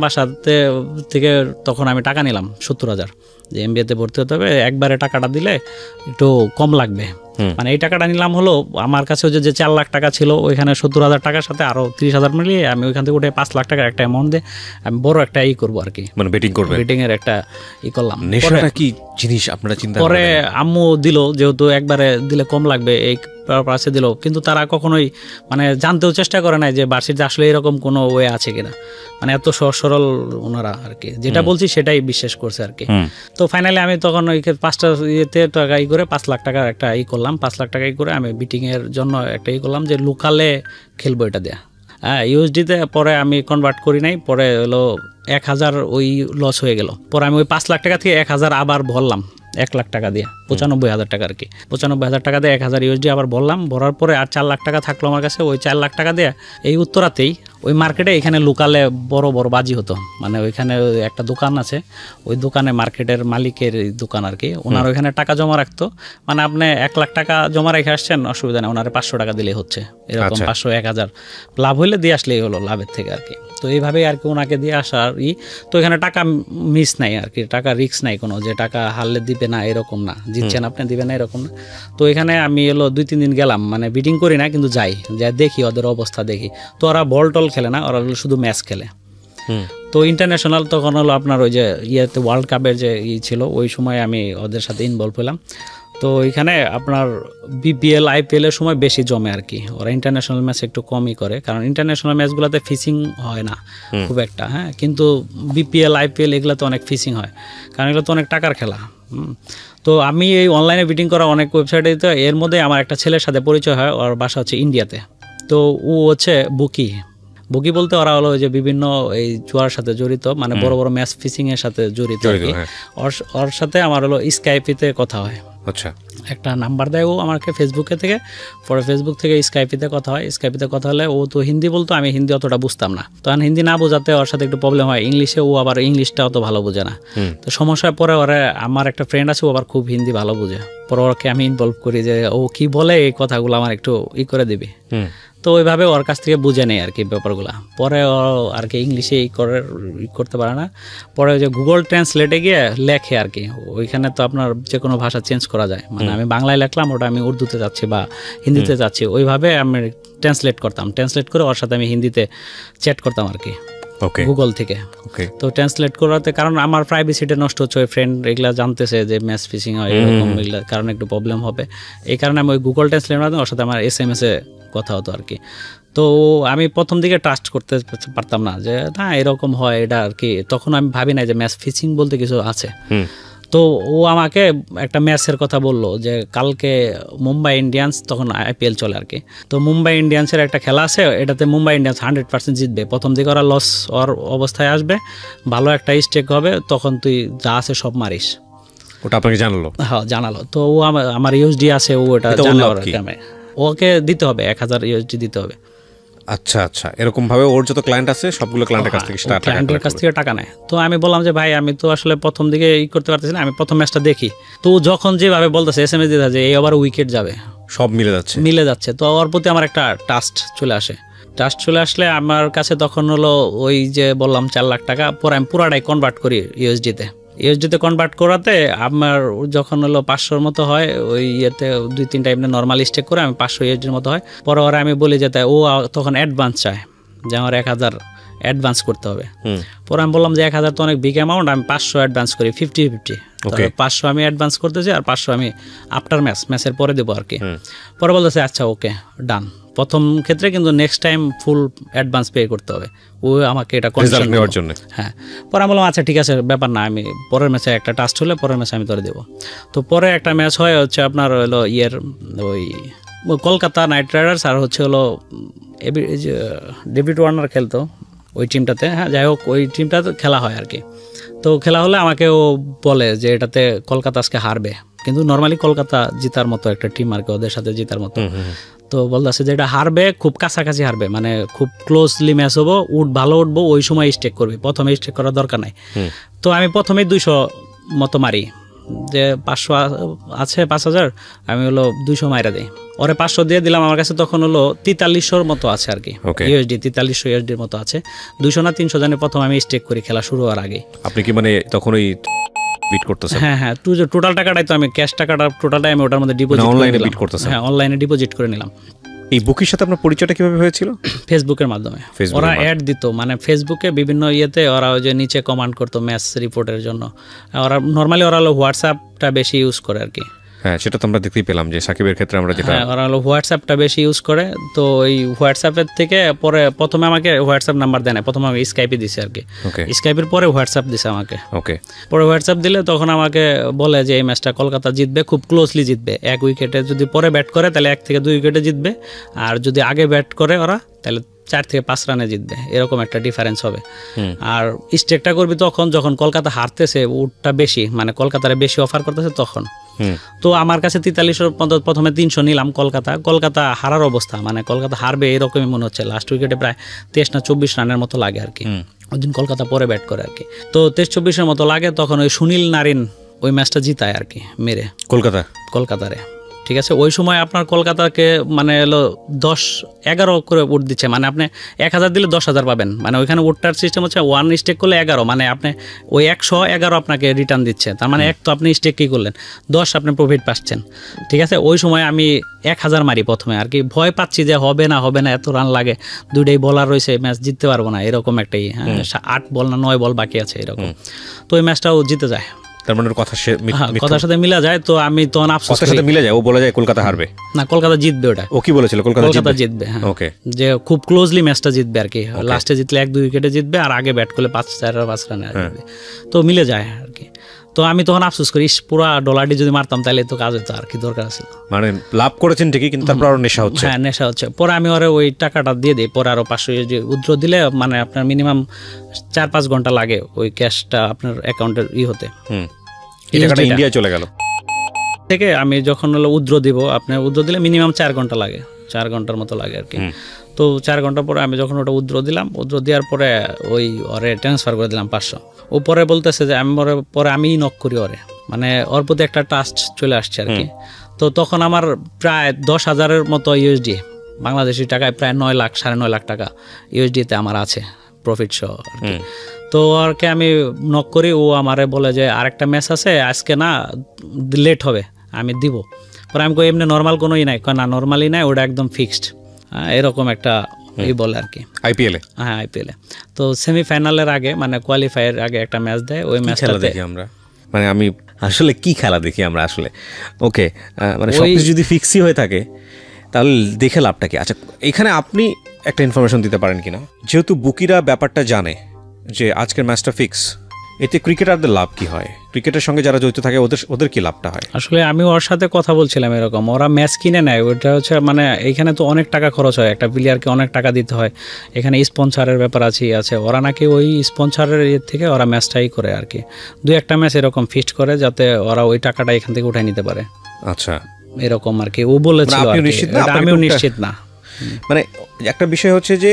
S1: থেকে তখন আমি টাকা নিলাম 70,000, যে MBA-তে ভর্তি হতে হবে, একবারে টাকাটা দিলে একটু কম লাগবে। মানে এই টাকাটা নিলাম হলো আমার কাছে যে 4 লাখ টাকা ছিল, ওইখানে 70,000 টাকার সাথে আরো 30,000 মিলিয়ে আমি ওইখান থেকে উঠে 5 লাখ টাকার একটা অ্যামাউন্ট দিয়ে আমি বড় একটা করবো আর কি, মানে বেটিং এর একটা করলাম।
S2: নেশাটা কি জিনিস আপনারা চিন্তা
S1: পরে আম্মু দিল, যেহেতু একবারে দিলে কম লাগবে এই পাশে দিল, কিন্তু তারা কখনোই মানে জানতেও চেষ্টা করে নাই যে ভার্সিটিতে আসলে এরকম কোনো ওয়ে আছে কিনা, মানে এত সহজ সরল ওনারা আর কি, যেটা বলছি সেটাই বিশ্বাস করছে আর কি। তো ফাইনালি আমি তখন ওই 5টা টাকা করে 5 লাখ টাকার একটা করলাম, 5 লাখ টাকা করে আমি বিটিং এর জন্য একটা করলাম যে লোকালে খেলবো এটা দেয়া। হ্যাঁ, USD-তে পরে আমি কনভার্ট করি নাই, পরে হলো 1000 ওই লস হয়ে গেল। পরে আমি ওই 5 লাখ টাকা থেকে 1000 আবার ভরলাম 1 লাখ টাকা দিয়ে, 95,000 টাকা আর কি। 95,000 টাকা দিয়ে 1000 USD আবার ভরলাম, ভরার পরে আর 4 লাখ টাকা থাকলো আমার কাছে। ওই 4 লাখ টাকা দিয়ে এই উত্তরাতেই ওই মার্কেটে এখানে লোকালে বড় বড় বাজি হতো, মানে ওইখানে একটা দোকান আছে, ওই দোকানে মার্কেটের মালিকের দোকান আর কি, ওনার ওইখানে টাকা জমা রাখতো। মানে আপনি 1 লাখ টাকা জমা রেখে আসছেন, অসুবিধা নেই, ওনারে 500 টাকা দিলেই হচ্ছে, এরকম 500 1000 লাভ হইলে দিয়ে আসলেই হলো লাভের থেকে আর কি। তো এইভাবেই আর কি ওনাকে দিয়ে আসার তো এখানে টাকা মিস নাই আর কি, টাকা রিস্ক নাই কোনো, যে টাকা হারলে দিবে না এরকম না, জিতছেন আপনি দিবে না এরকম না। তো এখানে আমি 2-3 দিন গেলাম, মানে বিটিং করি না কিন্তু যাই, যা দেখি ওদের অবস্থা দেখি। তো ওরা বল টল খেলে না, ওরা শুধু ম্যাচ খেলে। তো ইন্টারন্যাশনাল তখন হলো আপনার ওই যে ওয়ার্ল্ড কাপের যে ছিল, ওই সময় আমি ওদের সাথে ইনভলভ হলাম। তো এখানে আপনার BPL IPL এর সময় বেশি জমে আর কি, ওরা ইন্টারন্যাশনাল ম্যাচ একটু কমই করে, কারণ ইন্টারন্যাশনাল ম্যাচগুলোতে ফিসিং হয় না খুব একটা। হ্যাঁ, কিন্তু BPL IPL এগুলোতে অনেক ফিসিং হয়, কারণ এগুলো তো অনেক টাকার খেলা। তো আমি এই অনলাইনে বিটিং করা অনেক ওয়েবসাইটে, তো এর মধ্যে আমার একটা ছেলের সাথে পরিচয় হয়, ওর বাসা হচ্ছে ইন্ডিয়াতে। তো ও হচ্ছে বুকি বলতে ওরা হলো যে বিভিন্ন এই জুয়ার সাথে জড়িত, মানে বড় বড় ম্যাচ ফিসিং এর সাথে জড়িত। ওর সাথে আমার হলো স্কাইপিতে কথা হয়। আচ্ছা, একটা নাম্বার দেয় ও আমাকে ফেসবুকে থেকে, পরে ফেসবুক থেকে স্কাইপিতে কথা হয়। স্কাইপিতে কথা হলে ও তো হিন্দি বলতো, আমি হিন্দি অতটা বুঝতাম না, তখন হিন্দি না বোঝাতে ওর সাথে একটু প্রবলেম হয়। ইংলিশে ও আবার ইংলিশটা অত ভালো বোঝে না, তো সমস্যায় পরে ওরা, আমার একটা ফ্রেন্ড আছে ও আবার খুব হিন্দি ভালো বোঝে, পরে ওকে আমি ইনভলভ করি যে ও কি বলে এই কথাগুলো আমার একটু করে দিবি। তো ওইভাবে ওর কাছ থেকে বুঝে নেই আর কি ব্যাপারগুলো। পরে ও আর কি ইংলিশে করতে পারে না, পরে ওই যে গুগল ট্রান্সলেটে গিয়ে লেখে আর কি, ওইখানে তো আপনার যে কোনো ভাষা চেঞ্জ করা যায়, মানে আমি বাংলায় লিখলাম, ওটা আমি উর্দুতে যাচ্ছি বা হিন্দিতে যাচ্ছি, ওইভাবে আমি ট্রান্সলেট করতাম, ট্রান্সলেট করে ওর সাথে আমি হিন্দিতে চ্যাট করতাম আর কি গুগল থেকে। তো ট্রান্সলেট করাতে, কারণ আমার প্রাইভেসিটা নষ্ট হচ্ছে, ওই ফ্রেন্ড এগুলা জানতেছে যে ম্যাচ ফিসিং হয় এরকম, এগুলোর কারণে একটু প্রবলেম হবে, এই কারণে আমি ওই গুগল ট্রান্সলেট মাধ্যমে ওর সাথে আমার SMS-এ কথা হতো আর কি। তো আমি প্রথম দিকে ট্রাস্ট করতে পারতাম না যে না এরকম হয় এটা আর কি, তখন আমি ভাবি না যে ম্যাচ ফিসিং বলতে কিছু আছে। তো ও আমাকে একটা ম্যাচের কথা বললো যে কালকে মুম্বাই ইন্ডিয়ান্স, তখন IPL চলে আর কি, তো মুম্বাই ইন্ডিয়ান্সের একটা খেলা আছে, এটাতে মুম্বাই ইন্ডিয়ান্স 100% জিতবে, প্রথম দিকে ওরা লস অবস্থায় আসবে, ভালো একটা স্টেক হবে, তখন তুই যা আছে সব মারিস।
S2: ওটা আপনাকে জানালো?
S1: হ্যাঁ জানালো। তো ও আমার ইউএসডি আছে, ও ওটা জানালো আর কি, ওকে দিতে হবে 1000 ইউএসডি দিতে হবে।
S2: আচ্ছা আচ্ছা, এরকম ভাবে ওর যত ক্লায়েন্ট আছে সবগুলো ক্লায়েন্টের কাছ থেকে
S1: ক্লায়েন্টের কাছ থেকে টাকা নেয়। তো আমি বললাম যে ভাই আমি তো আসলে প্রথম দিকে করতে পারতেছি না, আমি প্রথম ম্যাচটা দেখি। তো যখন যেভাবে বলতেছে এসএমএস দিতে যে এই ওভার উইকেট যাবে,
S2: সব মিলে যাচ্ছে,
S1: তো ওর প্রতি আমার একটা ট্রাস্ট চলে আসে। ট্রাস্ট চলে আসলে আমার কাছে তখন হলো ওই যে বললাম 4 লাখ টাকা, পরে আমি পুরাটাই কনভার্ট করি ইউএসডিতে কনভার্ট করাতে আমার যখন হলো 500-র মতো হয়, ওই ইয়েতে 2-3টা এমনি নর্মাল স্টেক করে আমি 500 ইউএসডির মতো হয়। পরে ওরা আমি বলি যে তাই ও তখন অ্যাডভান্স চায় যে আমার 1000 অ্যাডভান্স করতে হবে। পরে আমি বললাম যে 1000 তো অনেক বিগ অ্যামাউন্ট, আমি 500 অ্যাডভান্স করি 50-50। 500 আমি অ্যাডভান্স করতেছি আর 500 আমি আফটার ম্যাচের পরে দেবো আর কি। পরে বলতেছে আচ্ছা ওকে ডান। প্রথম ক্ষেত্রে কিন্তু নেক্সট টাইম ফুল অ্যাডভান্স পে করতে হবে, ও আমাকে এটা কনসাল্ট নেওয়ার জন্য। হ্যাঁ, পরে আমি বললাম আচ্ছা ঠিক আছে ব্যাপার না, আমি পরের ম্যাচে একটা টাস্ট হলে পরের ম্যাচে আমি তোরে দেবো। তো পরে একটা ম্যাচ হয় হচ্ছে আপনার হলো ওই কলকাতা নাইট রাইডার্স আর হচ্ছে হলো ডেভিড ওয়ার্নার খেলতো ওই টিমটাতে। হ্যাঁ যাই হোক, ওই টিমটাতে খেলা হয় আর কি। তো খেলা হলে আমাকে ও বলে যে এটাতে কলকাতা আজকে হারবে, কিন্তু নর্মালি কলকাতা জিতার মতো একটা টিম আর কি, ওদের সাথে জিতার মতো। তো বলতেছে যে এটা হারবে, খুব কাছাকাছি হারবে, মানে খুব ক্লোজলি ম্যাচ হবো, ভালো উঠবো, ওই সময় স্টেক করবি, প্রথমে স্টেক করার দরকার নাই। তো আমি প্রথমে 200 মতো মারি, যে 500 আছে 5000, আমি হলো 200 মাইরা দিই, ওরে 500 দিয়ে দিলাম। আমার কাছে তখন হলো 4300-র মতো আছে আর কি ইউএসডি, 4300 ইউএসডির মতো আছে। 200 না 300 জানি প্রথম আমি স্টেক করি খেলা শুরু হওয়ার আগে।
S2: আপনি কি মানে তখন ওই বিট করতেছেন?
S1: হ্যাঁ হ্যাঁ, টোটাল টাকাটাই তো আমি ক্যাশ টাকাটা টোটালটাই আমি ওটার মধ্যে ডিপোজিট
S2: অনলাইনে বিট করতেছেন?
S1: হ্যাঁ অনলাইনে ডিপোজিট করে নিলাম।
S2: এই বুকির সাথে আপনার পরিচয়টা কিভাবে হয়েছিল?
S1: ফেসবুকের মাধ্যমে। ওরা অ্যাড দিত, মানে ফেসবুকে বিভিন্ন ইয়েতে ওরা ওই যে নিচে কমান্ড করতো ম্যাচ রিপোর্টের জন্য। ওরা নর্মালি ওরা হলো হোয়াটসঅ্যাপটা বেশি ইউজ করে আর কি।
S2: হ্যাঁ সেটা তো আমরা দেখতেই পেলাম যে সাকিবের ক্ষেত্রে আমরা যেটা,
S1: ওরা হলো হোয়াটসঅ্যাপটা বেশি ইউজ করে। তো ওই হোয়াটসঅ্যাপের থেকে পরে প্রথমে আমাকে হোয়াটসঅ্যাপ নাম্বার দেয় না, প্রথমে আমাকে স্কাইপে দিছে আর কি। স্কাইপের পরে হোয়াটসঅ্যাপ দিছে আমাকে। পরে হোয়াটসঅ্যাপ দিলে তখন আমাকে বলে যে এই ম্যাচটা কলকাতা জিতবে, খুব ক্লোজলি জিতবে, 1 উইকেটে যদি পরে ব্যাট করে তাহলে 1 থেকে 2 উইকেটে জিতবে, আর যদি আগে ব্যাট করে ওরা তাহলে 4 থেকে 5 রানে জিতবে, এরকম একটা ডিফারেন্স হবে। আর স্টেকটা করবি তখন যখন কলকাতা হারতেছে, উটটা বেশি, মানে কলকাতারে বেশি অফার করতেছে তখন। তো আমার কাছে 4300 প্রথমে 300 নিলাম। কলকাতা হারার অবস্থা, মানে কলকাতা হারবে এরকমই মনে হচ্ছে। লাস্ট উইকেটে প্রায় 23 না 24 রানের মতো লাগে আর কি। ওই দিন কলকাতা পরে ব্যাট করে আর কি। তো 23-24-এর মতো লাগে, তখন ওই সুনীল নারিন ওই ম্যাচটা জিতায় আর কি মেরে কলকাতারে। ঠিক আছে, ওই সময় আপনার কলকাতাকে মানে হলো 10-11 করে উঠ দিচ্ছে, মানে আপনি 1000 দিলে 10,000 পাবেন, মানে ওইখানে উঠটার সিস্টেম হচ্ছে 1 স্টেক করলে 11, মানে আপনি ওই 111 আপনাকে রিটার্ন দিচ্ছে। তার মানে 1 তো আপনি স্টেক কী করলেন, 10 আপনি প্রফিট পাচ্ছেন। ঠিক আছে, ওই সময় আমি 1000 মারি প্রথমে আর কি, ভয় পাচ্ছি যে হবে না এত রান লাগে, 2টাই বলার রয়েছে, ম্যাচ জিততে পারবো না, এরকম একটাই। হ্যাঁ 8 বল না 9 বল বাকি আছে এরকম। তো ওই ম্যাচটাও জিতে যায়, তার মানে কথার সাথে মিলা যায়। তো আমি তখন আফসোস সাথে মিলা যায়, ও বলে যায় কলকাতা হারবে না, কলকাতা জিতবে। ওটা ও কি বলেছিল, কলকাতা জিতবে। হ্যাঁ ওকে, যে খুব ক্লোজলি ম্যাচটা জিতবে আর কি, লাস্টে জিতলে 1-2 উইকেটে জিতবে, আর আগে ব্যাট করলে 5 রানে জিতবে। তো মিলে যায় আর কি। তো আমি তখন আফসোস করি, পুরা ডলারটি যদি মারতাম তাহলে তো কাজ হতো, আর কি দরকার ছিল। মানে লাভ করেছেন ঠিকই, কিন্তু তারপর আরো নেশা হচ্ছে। হ্যাঁ নেশা হচ্ছে। পরে আমি ওরে ওই টাকাটা দিয়ে দিই, পরে আরো 500 উইথড্র দিলে মানে আপনার মিনিমাম 4-5 ঘন্টা লাগে ওই ক্যাশটা আপনার অ্যাকাউন্টের হতে। ইন্ডিয়া চলে গেল থেকে আমি যখন হলো উইথড্র দিব, আপনার উইথড্র দিলে মিনিমাম 4 ঘন্টা লাগে, 4 ঘন্টার মতো লাগে আর কি। তো 4 ঘন্টা পরে আমি যখন ওটা উইথড্র দিলাম, উইথড্র দেওয়ার পরে ওই ওরে ট্রান্সফার করে দিলাম 500। ও পরে বলতেছে যে আমি পরে আমিই নক করি ওরে, মানে ওর প্রতি একটা ট্রাস্ট চলে আসছে আর কি। তো তখন আমার প্রায় 10,000-এর মতো ইউএসডি, বাংলাদেশি টাকায় প্রায় 9 লাখ 9.5 লাখ টাকা ইউএসডিতে আমার আছে প্রফিট সহ আর কি। তো ওরকে আমি নক করি, ও আমারে বলে যে আরেকটা ম্যাচ আছে আজকে, না লেট হবে, আমি দিব। পরে আমি কই এমনি নর্মাল কোনোই নাই, না নর্মালি নাই, ওটা একদম ফিক্সড, এরকম একটা এই বলে আর কি। আইপিএলে? হ্যাঁ আইপিএলে। তো সেমিফাইনালের আগে মানে কোয়ালিফায়ার আগে একটা ম্যাচ দেয়, ওই ম্যাচটা দেখি আমরা, মানে আমি আসলে কি খেলা দেখি আমরা আসলে। ওকে, মানে সবকিছু যদি ফিক্সই হয়ে থাকে তাহলে দেখে লাভটা কি? আচ্ছা, এখানে আপনি একটা ইনফরমেশন দিতে পারেন কিনা, যেহেতু বুকিরা ব্যাপারটা জানে যে আজকের ম্যাচটা ফিক্স,
S2: এতে ক্রিকেটারদের লাভ কি হয়, ক্রিকেটের সঙ্গে যারা জড়িত থাকে ওদের কি লাভটা হয়?
S1: আসলে আমি ওর সাথে কথা বলছিলাম, এরকম ওরা ম্যাচ কিনে নেয়, ওইটা হচ্ছে মানে এখানে তো অনেক টাকা খরচ হয়, একটা প্লেয়ারকে অনেক টাকা দিতে হয়, এখানে স্পন্সরের ব্যাপার আছে ওরা নাকি ওই স্পন্সরের থেকে ওরা ম্যাচটাই করে আর কি, 2-1টা ম্যাচ এরকম ফিক্সড করে যাতে ওরা ওই টাকাটা এখান থেকে উঠাই নিতে পারে।
S2: আচ্ছা,
S1: এরকম আর কি ও বলেছিল। আমিও নিশ্চিত না।
S2: মানে একটা বিষয় হচ্ছে যে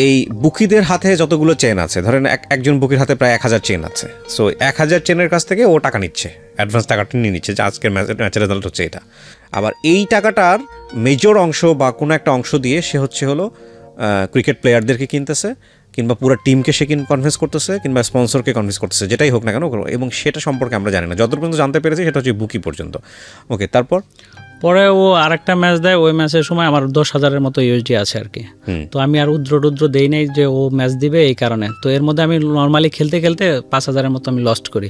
S2: এই বুকিদের হাতে যতগুলো চেন আছে, ধরেন একজন বুকির হাতে প্রায় 1000 চেন আছে, সো 1000 চেনের কাছ থেকে ও টাকা নিচ্ছে, অ্যাডভান্স টাকাটা নিয়ে নিচ্ছে যে আজকের ম্যাচের রেজাল্ট হচ্ছে এটা। আবার এই টাকাটার মেজর অংশ বা কোনো একটা অংশ দিয়ে সে হলো ক্রিকেট প্লেয়ারদেরকে কিনতেছে, কিংবা পুরো টিমকে সে কনভিন্স করতেছে, কিংবা স্পন্সরকে কনভিন্স করতেছে, যেটাই হোক না কেন, এবং সেটা সম্পর্কে আমরা জানি না, যতটুকু পর্যন্ত জানতে পেরেছি সেটা হচ্ছে বুকি পর্যন্ত। ওকে, তারপর
S1: পরে ও আরেকটা ম্যাচ দেয়, ওই ম্যাচের সময় আমার 10,000-এর মতো ইউএসডি আছে আর কি, তো আমি আর উদ্র দেই নাই যে ও ম্যাচ দিবে এই কারণে, তো এর মধ্যে আমি নর্মালি খেলতে 5,000-এর মতো আমি লস্ট করি,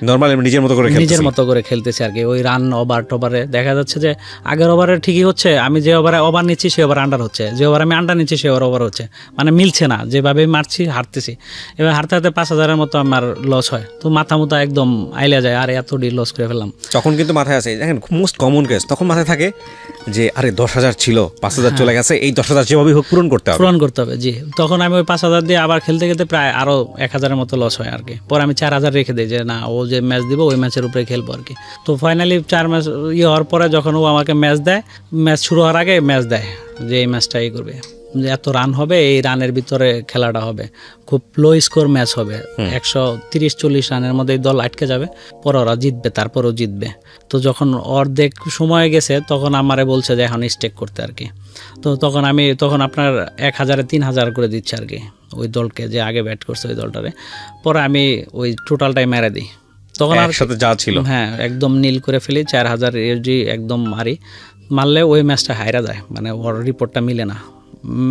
S2: নর্মালি নিজের মতো করে
S1: খেলতেছি আর কি। ওই রান ওভারে দেখা যাচ্ছে যে আগের ওভারে ঠিকই হচ্ছে, আমি যে ওভারে ওভার নিচ্ছি সে ওভার আন্ডার হচ্ছে, যে ওভার আমি আন্ডার নিচ্ছি সে ওভার হচ্ছে, মানে মিলছে না, যেভাবে মারছি হারতেছি। এবার হারতে 5,000-এর মতো আমার লস হয়, তো মাথা একদম আইলা যায়, আর এত লস করে ফেললাম।
S2: তখন কিন্তু মাথায় আছে, দেখেন মোস্ট কমন কেস, তখন মাথায় থাকে যে আরে 10,000 ছিল, 5,000 চলে গেছে, এই 10,000 যেভাবে হোক পূরণ করতে হবে। জি, তখন আমি ওই 5,000 দিয়ে আবার খেলতে প্রায় আরো 1,000-এর মতো লস হয় আর কি। পরে আমি 4,000 রেখে দিই যে না, ও যে ম্যাচ দিব ওই ম্যাচের উপরে খেলবো আর কি। তো ফাইনালি 4 ম্যাচ হওয়ার পরে যখন ও আমাকে ম্যাচ দেয়, ম্যাচ শুরু হওয়ার আগে ম্যাচ দেয় যে এই ম্যাচটা এই করবে, যে এত রান হবে, এই রানের ভিতরে খেলাটা হবে, খুব লো স্কোর ম্যাচ হবে, 130-40 রানের মধ্যে দল আটকে যাবে, পরে ওরা জিতবে, তারপরও জিতবে। তো যখন অর্ধেক সময় গেছে তখন আমারে বলছে যে এখন স্টেক করতে আর কি। তো তখন আপনার 1,000-এ 3,000 করে দিচ্ছে আর কি ওই দলকে, যে আগে ব্যাট করছে ওই দলটারে। পরে আমি ওই টোটালটাই মেরে দিই, তখন আর সাথে যা ছিল হ্যাঁ একদম নীল করে ফেলি, 4,000 ইউএসডি একদম মারলে ওই ম্যাচটা হাইরা যায়, মানে ওর রিপোর্টটা মিলে না,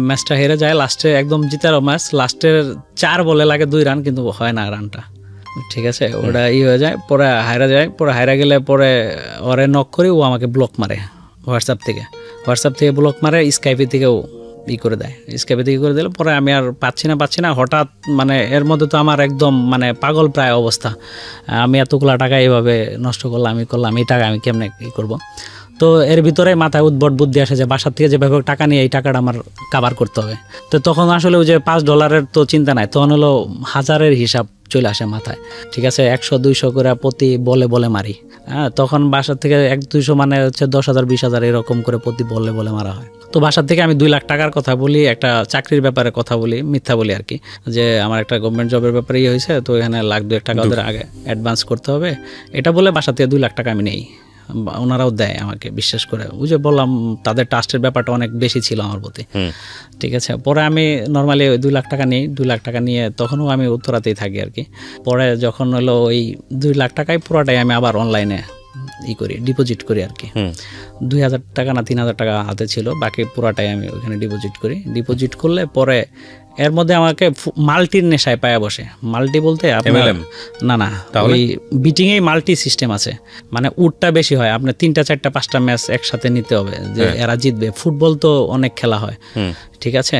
S2: ম্যাচটা হেরে যায়। লাস্টে একদম জিতার ম্যাচ, লাস্টের 4 বলে লাগে 2 রান, কিন্তু হয় না রানটা, ঠিক আছে, ওটা হয়ে যায়, পরে হাইরা যায়। পরে হাইরা গেলে পরে ওরে নক করি, ও আমাকে ব্লক মারে হোয়াটসঅ্যাপ থেকে ব্লক মারে, স্কাইপি থেকেও করে দেয়, স্কাইপি থেকে করে দিলে পরে আমি আর পাচ্ছি না। হঠাৎ মানে এর মধ্যে তো আমার একদম মানে পাগল প্রায় অবস্থা, আমি এতগুলা টাকা এইভাবে নষ্ট করলাম, এই টাকা আমি কেমনে কী করবো। তো এর ভিতরে মাথায় উদ্ভট বুদ্ধি আসে যে বাসার থেকে যেভাবে টাকা নিয়ে এই টাকাটা আমার কাভার করতে হবে। তো তখন আসলে ওই যে $5 তো চিন্তা নাই, তখন হলো 1000-এর হিসাব চলে আসে মাথায়, ঠিক আছে, 100-200 করে প্রতি বলে মারি। হ্যাঁ, তখন বাসার থেকে 100-200 মানে হচ্ছে 10,000 20,000 এরকম করে প্রতি বলে মারা হয়। তো বাসার থেকে আমি 2 লাখ টাকার কথা বলি, একটা চাকরির ব্যাপারে কথা বলি, মিথ্যা বলি আর কি, যে আমার একটা গভর্নমেন্ট জবের ব্যাপারে হয়েছে, তো এখানে 1,00,000-2 টাকা ওদের আগে অ্যাডভান্স করতে হবে, এটা বলে বাসা থেকে 2 লাখ টাকা আমি নেই। ওনারাও দেয় আমাকে বিশ্বাস করে, ওই যে বললাম তাদের ট্রাস্টের ব্যাপারটা অনেক বেশি ছিল আমার প্রতি, ঠিক আছে। পরে আমি নর্মালি 2 লাখ টাকা নিই, 2 লাখ টাকা নিয়ে তখনও আমি উত্তরাতেই থাকি আর কি। পরে যখন হলো ওই 2 লাখ টাকায় পুরোটাই আমি আবার অনলাইনে ডিপোজিট করি আর কি। 2,000 টাকা না 3,000 টাকা হাতে ছিল, বাকি পুরাটাই আমি ওইখানে ডিপোজিট করলে পরে এর মধ্যে আমাকে মাল্টির নেশায় পায়া বসে। মাল্টি বলতে আপনার না ওই বিটিংয়েই মাল্টি সিস্টেম আছে, মানে উটটা বেশি হয়, আপনার 3টা 4টা 5টা ম্যাচ একসাথে নিতে হবে যে এরা জিতবে। ফুটবল তো অনেক খেলা হয়, ঠিক আছে,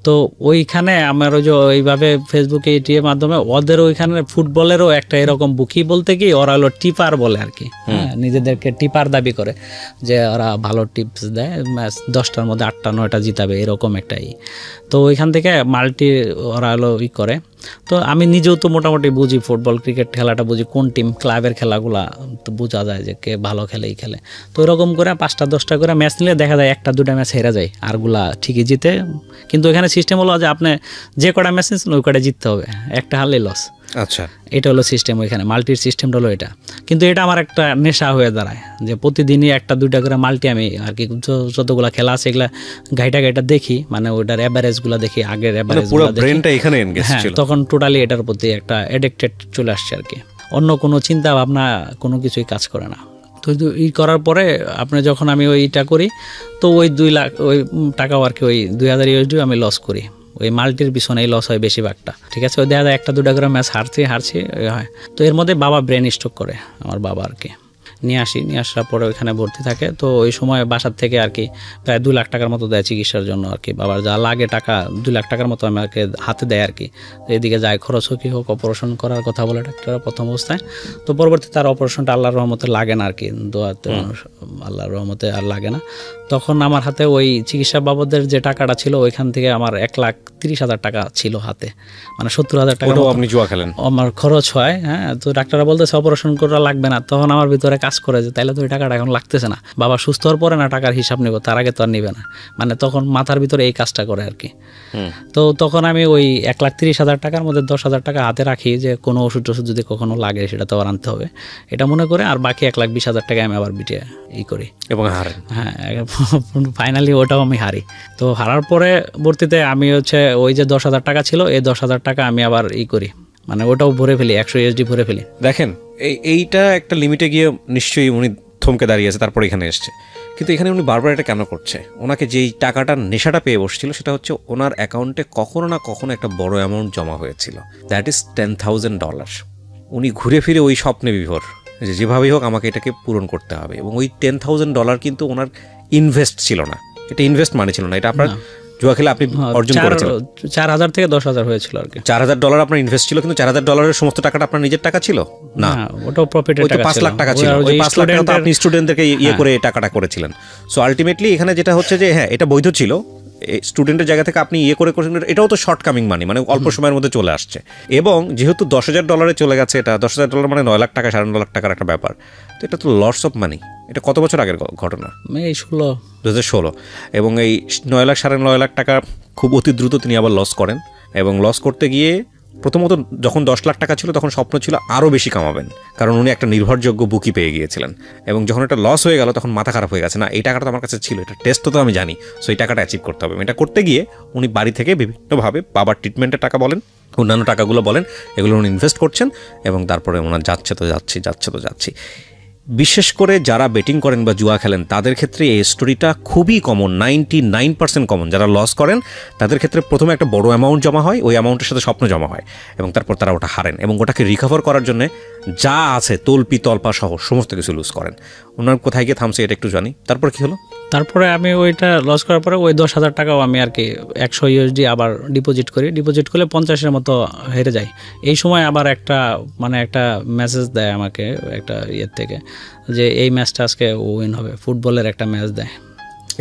S2: তো ওইখানে আমার ওই যে ওইভাবে ফেসবুকে এটির মাধ্যমে ওদের ওইখানে ফুটবলেরও একটা এরকম বুকি বলতে কি ওরা হলো টিপার বলে আর কি, নিজেদেরকে টিপার দাবি করে যে ওরা ভালো টিপস দেয়, ম্যাচ 10টার মধ্যে 8টা 9টা জিতাবে এরকম একটাই। তো ওইখান থেকে মাল্টি ওরা হলো করে। তো আমি নিজেও তো মোটামুটি বুঝি ফুটবল ক্রিকেট খেলাটা বুঝি, কোন টিম ক্লাবের খেলাগুলা তো বোঝা যায় যে কে ভালো খেলেই খেলে। তো এরকম করে 5টা 10টা করে ম্যাচ নিলে দেখা যায় 1টা 2টা ম্যাচ হেরে যায়, আরগুলা ঠিকই জিতে। কিন্তু এখানে সিস্টেম হলো যে আপনি যে কটা ম্যাচ নিচ্ছেন ওই কটা জিততে হবে, একটা হারলেই লস। আচ্ছা, এটা হলো সিস্টেম ওইখানে, মাল্টির সিস্টেমটা হলো এটা। কিন্তু এটা আমার একটা নেশা হয়ে দাঁড়ায় যে প্রতিদিনই 1টা 2টা করে মাল্টি আমি আর কি যতগুলো খেলা আছে এগুলা গাইটা দেখি, মানে ওইটার অ্যাভারেজগুলো দেখি, আগের অ্যাভারেজগুলো দেখি। হ্যাঁ, তখন টোটালি এটার প্রতি একটা অ্যাডিক্টেড চলে আসছে আর কি, অন্য কোনো চিন্তা ভাবনা কোনো কিছুই কাজ করে না। তো ই করার পরে আপনি যখন আমি ওইটা করি, তো ওই 2 লাখ ওই টাকাও আর কি ওই 2,000 ইউএসডি আমি লস করি, ওই মাল্টির পিছনেই লস হয় বেশিরভাগটা, ঠিক আছে। ওই দেখা যায় 1টা 2টা করে ম্যাচ হারছি হয়। তো এর মধ্যে বাবা ব্রেন স্ট্রোক করে, আমার বাবা আর কি
S1: নিয়ে আসি, নিয়ে আসার পরে ওইখানে ভর্তি থাকে। তো ওই সময় বাসার থেকে আর কি প্রায় 2 লাখ টাকার মতো দেয় চিকিৎসার জন্য আর কি। বাবার যা লাগে টাকা 2 লাখ টাকার মতো আমাকে হাতে দেয় আর কি। তো এদিকে যায় খরচ হোক কি হোক, অপারেশন করার কথা বলে ডাক্তার প্রথম অবস্থায়। তো পরবর্তী তার অপারেশনটা আল্লাহর রহমতে লাগে না আর কি, দোয়াতে মানুষ আল্লাহর রহমতে আর লাগে না। তখন আমার হাতে ওই চিকিৎসা বাবদের যে টাকাটা ছিল ওইখান থেকে আমার 1,30,000 টাকা ছিল হাতে, মানে 70,000 টাকা
S2: আপনি জুয়া খেলেন
S1: আমার খরচ হয়। হ্যাঁ, তো ডাক্তাররা বলতেছে অপারেশন করা লাগবে না। তখন আমার ভিতরে কাজ করে যে তাইলে তো ওই টাকাটা এখন লাগতেছে না, বাবা সুস্থ হওয়ার পরে না টাকার হিসাব নেব, তার আগে তো আর নিবে না, মানে তখন মাথার ভিতরে এই কাজটা করে আর কি। তো তখন আমি ওই 1,30,000 টাকার মধ্যে 10,000 টাকা হাতে রাখি যে কোনো ওষুধ টষুধ যদি কখনো লাগে সেটা তো আবার আনতে হবে, এটা মনে করে। আর বাকি 1,20,000 টাকা আমি আবার বিটে করি
S2: এবং হারেন।
S1: হ্যাঁ, ফাইনালি ওটাও আমি হারি। তো হারার পরে ভর্তিতে আমি হচ্ছে ওই যে 10,000 টাকা ছিল, এই 10,000 টাকা আমি আবার করি, মানে ওটাও ভরে ফেলি, 100 USD ভরে ফেলি।
S2: দেখেন এইটা একটা লিমিটে গিয়ে নিশ্চয়ই উনি থমকে দাঁড়িয়েছে, তারপর এখানে এসছে। কিন্তু এখানে উনি বারবার এটা কেন করছে? ওনাকে যেই টাকাটার নেশাটা পেয়ে বসছিল সেটা হচ্ছে ওনার অ্যাকাউন্টে কখনো না কখনো একটা বড় অ্যামাউন্ট জমা হয়েছিল, দ্যাট ইজ $10,000। উনি ঘুরে ফিরে ওই স্বপ্নে বিভোর যে যেভাবেই হোক আমাকে এটাকে পূরণ করতে হবে। এবং ওই $10,000 কিন্তু ওনার ইনভেস্ট ছিল না, এটা ইনভেস্ট মানে ছিল না, এটা আপনার জুয়া খেলে আপনি অর্জন করেছেন।
S1: 4,000 থেকে 10,000 হয়েছিল আর কি।
S2: $4,000 আপনার ইনভেস্ট ছিল, কিন্তু $4,000 সমস্ত টাকাটা আপনার নিজের টাকা ছিল না,
S1: ওটাও প্রফিটের টাকা ছিল।
S2: 5 লাখ টাকা ছিল, ওই 5 লাখ টাকা আপনি স্টুডেন্টদেরকে করে টাকাটা করেছিলেন। সো আলটিমেটলি এখানে যেটা হচ্ছে যে হ্যাঁ এটা বৈধ ছিল, স্টুডেন্টের জায়গা থেকে আপনি করেছেন, এটাও তো শর্ট কামিং মানি, মানে অল্প সময়ের মধ্যে চলে আসছে। এবং যেহেতু $10,000 চলে গেছে, এটা $10,000 মানে 9 লাখ টাকা, 9.5 লাখ টাকার একটা ব্যাপার। তো এটা তো লস অফ মানি। এটা কত বছর আগের ঘটনা? 2016। এবং এই 9 লাখ 9.5 লাখ টাকা খুব অতি দ্রুত তিনি আবার লস করেন। এবং লস করতে গিয়ে প্রথমত যখন 10 লাখ টাকা ছিল তখন স্বপ্ন ছিল আরও বেশি কামাবেন, কারণ উনি একটা নির্ভরযোগ্য বুকি পেয়ে গিয়েছিলেন। এবং যখন এটা লস হয়ে গেল তখন মাথা খারাপ হয়ে গেছে, না এই টাকাটা তো আমার কাছে ছিল, এটা টেস্ট তো আমি জানি, সো এই টাকাটা অ্যাচিভ করতে হবে। এটা করতে গিয়ে উনি বাড়ি থেকে বিভিন্নভাবে বাবার ট্রিটমেন্টের টাকা বলেন, অন্যান্য টাকাগুলো বলেন, এগুলো উনি ইনভেস্ট করছেন। এবং তারপরে ওনার যাচ্ছে তো যাচ্ছি। বিশেষ করে যারা বেটিং করেন বা জুয়া খেলেন তাদের ক্ষেত্রে এই স্টোরিটা খুবই কমন, 99% কমন। যারা লস করেন তাদের ক্ষেত্রে প্রথমে একটা বড় অ্যামাউন্ট জমা হয়, ওই অ্যামাউন্টের সাথে স্বপ্ন জমা হয়, এবং তারপর তারা ওটা হারেন এবং ওটাকে রিকভার করার জন্য যা আছে তল্পি তল্পা সহ সমস্ত কিছু লুজ করেন। ওনার কোথায় গিয়ে থামছে এটা একটু জানি। তারপর কি হলো?
S1: তারপরে আমি ওইটা লস করার পরে ওই 10,000 টাকাও আমি আর কি 100 USD আবার ডিপোজিট করি। ডিপোজিট করলে 50-এর মতো হেরে যায়। এই সময় আবার একটা মেসেজ দেয় আমাকে একটা থেকে যে এই ম্যাচটা আজকে উইন হবে, ফুটবলের একটা ম্যাচ দেয়।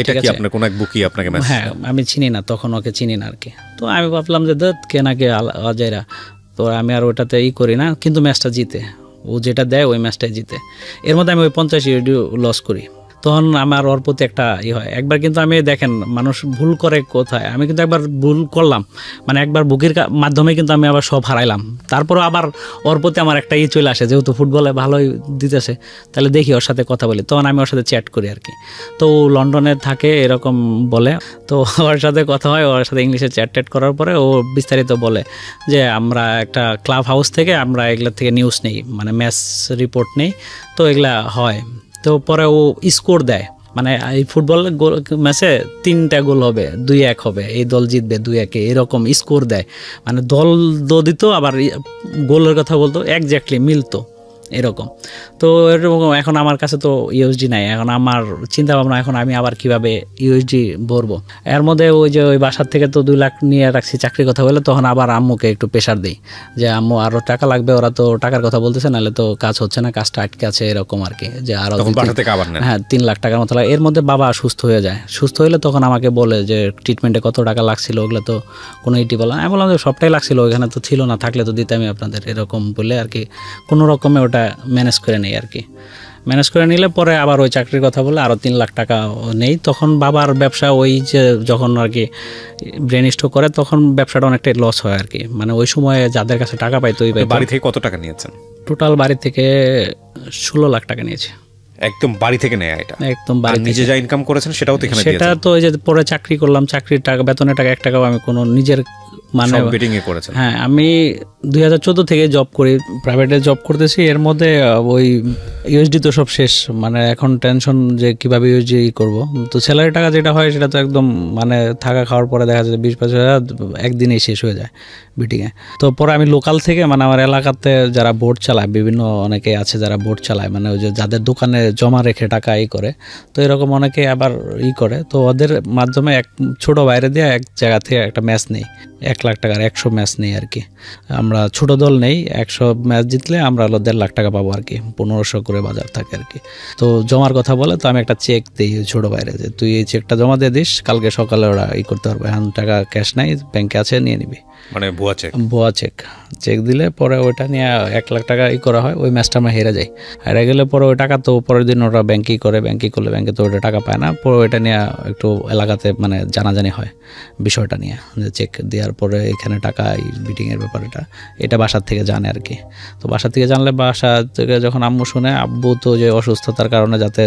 S2: এটা কি আপনার কোন এক বুকি আপনাকে মেসেজ?
S1: হ্যাঁ, আমি চিনি না, তখন ওকে চিনি না আর কি। তো আমি ভাবলাম যে কে নাকি অজয়রা, তো আমি আর ওটাতে করি না, কিন্তু ম্যাচটা জিতে, ও যেটা দেয় ওই ম্যাচটাই জিতে। এর মধ্যে আমি ওই 50 USD লস করি। তখন আমার ওর প্রতি একটা হয়। একবার কিন্তু আমি দেখেন মানুষ ভুল করে কোথায়, আমি কিন্তু একবার ভুল করলাম, মানে একবার বুকির মাধ্যমে কিন্তু আমি আবার সব হারাইলাম। তারপরে আবার ওর প্রতি আমার একটা চলে আসে, যেহেতু ফুটবলে ভালোই দিতেছে, তাহলে দেখি ওর সাথে কথা বলি। তখন আমি ওর সাথে চ্যাট করি আর কি। তো ও লন্ডনে থাকে এরকম বলে, তো ওর সাথে কথা হয়, ওর সাথে ইংলিশে চ্যাট করার পরে ও বিস্তারিত বলে যে আমরা একটা ক্লাব হাউস থেকে আমরা এগুলোর থেকে নিউজ নেই, মানে ম্যাচ রিপোর্ট নেই, তো এগুলা হয়। তো পরে ও স্কোর দেয়, মানে এই ফুটবল ম্যাচে 3টা গোল হবে, 2-1 হবে, এই দল জিতবে 2-1, এরকম স্কোর দেয়। মানে দল দিত, আবার গোলের কথা বলতো, একজ্যাক্টলি মিলতো এরকম। তো এরকম এখন আমার কাছে তো ইউএসডি নাই। এখন আমার চিন্তা ভাবনা এখন আমি আবার কিভাবে ইউএসডি ভরবো। এর মধ্যে ওই বাসার থেকে তো 2 লাখ নিয়ে রাখছি চাকরির কথা বলে, তখন আবার আম্মুকে একটু প্রেশার দিই যে আম্মু আরও টাকা লাগবে, ওরা তো টাকার কথা বলতেছে, নাহলে তো কাজ হচ্ছে না, কাজটা আটকে আছে এরকম আর কি, যে আরও 3 লাখ টাকার মতো লাগে। এর মধ্যে বাবা সুস্থ হয়ে যায়। সুস্থ হলে তখন আমাকে বলে যে ট্রিটমেন্টে কত টাকা লাগছিল, ওগুলো তো কোনো বলে। আমি বললাম যে সবটাই লাগছিল, ওইখানে তো ছিল না, থাকলে তো দিতে আমি আপনাদের, এরকম বলে আর কি কোনো রকমে ওটা ম্যানেজ করে নেই আর কি। ম্যানেজ করে নিলে পরে আবার ওই চাকরির কথা বলে আরও 3 লাখ টাকা নেই। তখন বাবার ব্যবসা ওই যে যখন আর কি ব্রেন স্ট্রোক করে, তখন ব্যবসাটা অনেকটাই লস হয় আর কি। মানে ওই সময়ে যাদের কাছে টাকা পাইতো, ওই
S2: বাড়ি থেকে কত টাকা নিয়েছেন?
S1: টোটাল বাড়ি থেকে 16 লাখ টাকা নিয়েছে।
S2: একদম বাড়ি থেকে নেয়? এটা একদম বাড়ি। নিজে যা ইনকাম করেছেন সেটাও তো এখানে দিয়েছেন? সেটা
S1: তো ওই যে পরে চাকরি করলাম, চাকরির টাকা, বেতনের টাকা 1 টাকাও আমি কোনো নিজের মানে
S2: বেটিং এ করেছেন?
S1: হ্যাঁ, আমি 2014 থেকে জব করি, প্রাইভেটে জব করতেছি। এর মধ্যে ওই ইউএসডি তো সব শেষ, মানে এখন টেনশন যে কিভাবে ইউএসডি করব। তো স্যালারি টাকা যেটা হয় সেটা তো একদম মানে থাকা খাওয়ার পরে দেখা যায় 20-25 হাজার একদিনেই শেষ হয়ে যায়। বিটিংয়ে। তো পরে আমি লোকাল থেকে মানে আমার এলাকাতে যারা বোট চালায়, বিভিন্ন অনেকে আছে যারা বোট চালায়, মানে ওই যে যাদের দোকানে জমা রেখে টাকা করে, তো এরকম অনেকে আবার করে, তো ওদের মাধ্যমে এক ছোট বাইরে দিয়ে এক জায়গা থেকে একটা ম্যাচ নেই, 1 লাখ টাকার 100 ম্যাচ নেই আর কি। আমরা ছোট দল নেই, 100 ম্যাচ জিতলে আমরা হলো 1.5 লাখ টাকা পাবো আর কি, 1500 করে বাজার থাকে আর কি। তো জমার কথা বলে, তো আমি একটা চেক দিই ছোট বাইরে, যে তুই এই চেকটা জমা দিয়ে দিস, কালকে সকালে ওরা করতে পারবে, এখন টাকা ক্যাশ নাই, ব্যাংকে আছে, নিয়ে নিবি।
S2: মানে
S1: ভুয়া চেক দিলে পরে ওইটা নিয়ে 1 লাখ টাকা করা হয়। ওই ম্যাচটা আমরা হেরে যাই, হেরে গেলে পরে ওই টাকা তো পরের দিন ওরা ব্যাংকে করলে ব্যাংকে তো ওইটা টাকা পায় না। পরে ওইটা নিয়ে একটু এলাকাতে মানে জানাজানি হয় বিষয়টা নিয়ে, যে চেক দেওয়ার পরে এখানে টাকা বিটিংয়ের ব্যাপারটা, এটা বাসার থেকে জানে আর কি। তো বাসা থেকে জানলে, বাসা থেকে যখন আম্মু শুনে, আব্বু তো যে অসুস্থতার কারণে যাতে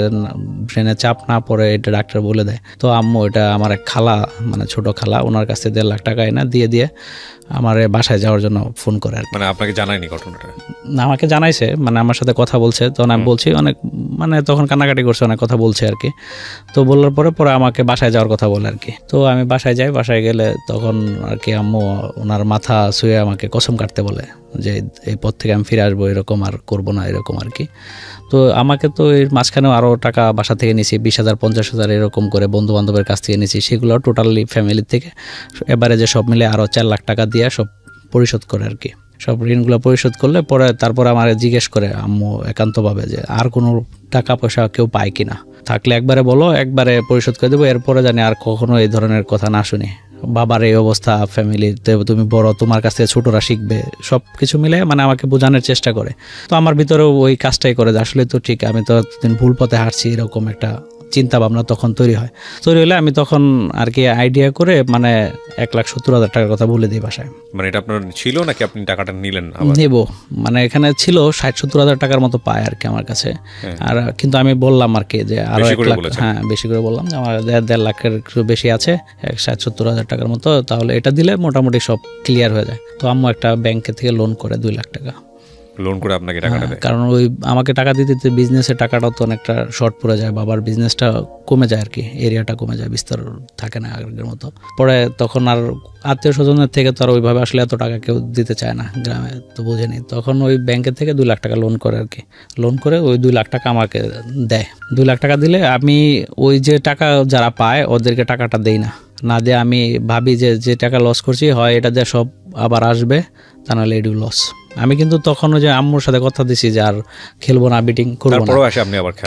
S1: ব্রেনে চাপ না পড়ে এটা ডাক্তার বলে দেয়, তো আম্মু এটা আমার এক খালা, মানে ছোট খালা, ওনার কাছে 1.5 লাখ টাকা এনে দিয়ে আমার বাসায় যাওয়ার জন্য ফোন করে আর কি।
S2: মানে আপনাকে জানায়নি ঘটনাটা?
S1: না, আমাকে জানাইছে, মানে আমার সাথে কথা বলছে, তখন আমি বলছি অনেক, মানে তখন কান্নাকাটি করছে, অনেক কথা বলছে আর কি। তো বলার পরে আমাকে বাসায় যাওয়ার কথা বলে আর কি। তো আমি বাসায় যাই, বাসায় গেলে তখন আর কি আম্মু ওনার মাথা ছুঁয়ে আমাকে কসম কাটতে বলে যে এই পথ থেকে আমি ফিরে আসবো, এরকম আর করবো না, এরকম আর কি। তো আমাকে তো এর মাঝখানেও আরও টাকা বাসা থেকে নিয়েছি, 20,000 50,000 এরকম করে বন্ধু বান্ধবের কাছ থেকে নিয়েছি, সেগুলো টোটালি ফ্যামিলির থেকে এবারে যে সব মিলে আরও 4 লাখ টাকা দিয়ে সব পরিশোধ করে আর কি। সব ঋণগুলো পরিশোধ করলে পরে তারপরে আমার জিজ্ঞেস করে আম্মু একান্তভাবে যে আর কোনো টাকা পয়সা কেউ পায় কিনা, থাকলে একবারে বলো, একবারে পরিশোধ করে দেবো, এরপরে জানি আর কখনো এই ধরনের কথা না শুনি। বাবার এই অবস্থা, ফ্যামিলিতে তুমি বড়, তোমার কাছ থেকে ছোটরা শিখবে, সব কিছু মিলে মানে আমাকে বোঝানোর চেষ্টা করে। তো আমার ভিতরেও ওই কাজটাই করে যে আসলে তো ঠিক, আমি তো ভুল পথে হাঁটছি, এরকম একটা চিন্তা ভাবনা তখন তৈরি হলে আমি তখন আর কি আইডিয়া করে মানে 1,70,000 টাকার কথা বলে দিই বাসায়।
S2: মানে এটা আপনার ছিল নাকি আপনি টাকাটা নিলেন?
S1: নেব, মানে এখানে ছিল 60-70,000 টাকার মতো পায় আর কি আমার কাছে। আর কিন্তু আমি বললাম আর কি যে আরো 1 লাখ, হ্যাঁ বেশি করে বললাম যে আমার 1.5 লাখের একটু বেশি আছে, 60-70,000 টাকার মতো, তাহলে এটা দিলে মোটামুটি সব ক্লিয়ার হয়ে যায়। তো আম্মু একটা ব্যাংকে থেকে লোন করে 2 লাখ টাকা
S2: লোন করে আপনাকে টাকাটা দেয়,
S1: কারণ ওই আমাকে টাকা দিতে বিজনেসের টাকাটাও তো অনেকটা শর্ট পড়ে যায়, বাবার বিজনেসটা কমে যায় আর কি, এরিয়াটা কমে যায়, বিস্তার থাকে না আগের মতো। পরে তখন আর আত্মীয় স্বজনের থেকে তো আর ওইভাবে আসলে এত টাকা কেউ দিতে চায় না গ্রামে, তো বুঝেনি, তখন ওই ব্যাংকের থেকে 2 লাখ টাকা লোন করে আর কি। লোন করে ওই 2 লাখ টাকা আমাকে দেয়। 2 লাখ টাকা দিলে আমি ওই যে টাকা যারা পায় ওদেরকে টাকাটা দেই না দিয়ে আমি ভাবি যে টাকা লস করছি, হয় এটা দিয়ে সব আবার আসবে, তা নাহলে এটু লস। আমি কিন্তু তখন ওই যে আম্মুর সাথে কথা দিছি যে আর খেলবো না, বিটিং করবো না,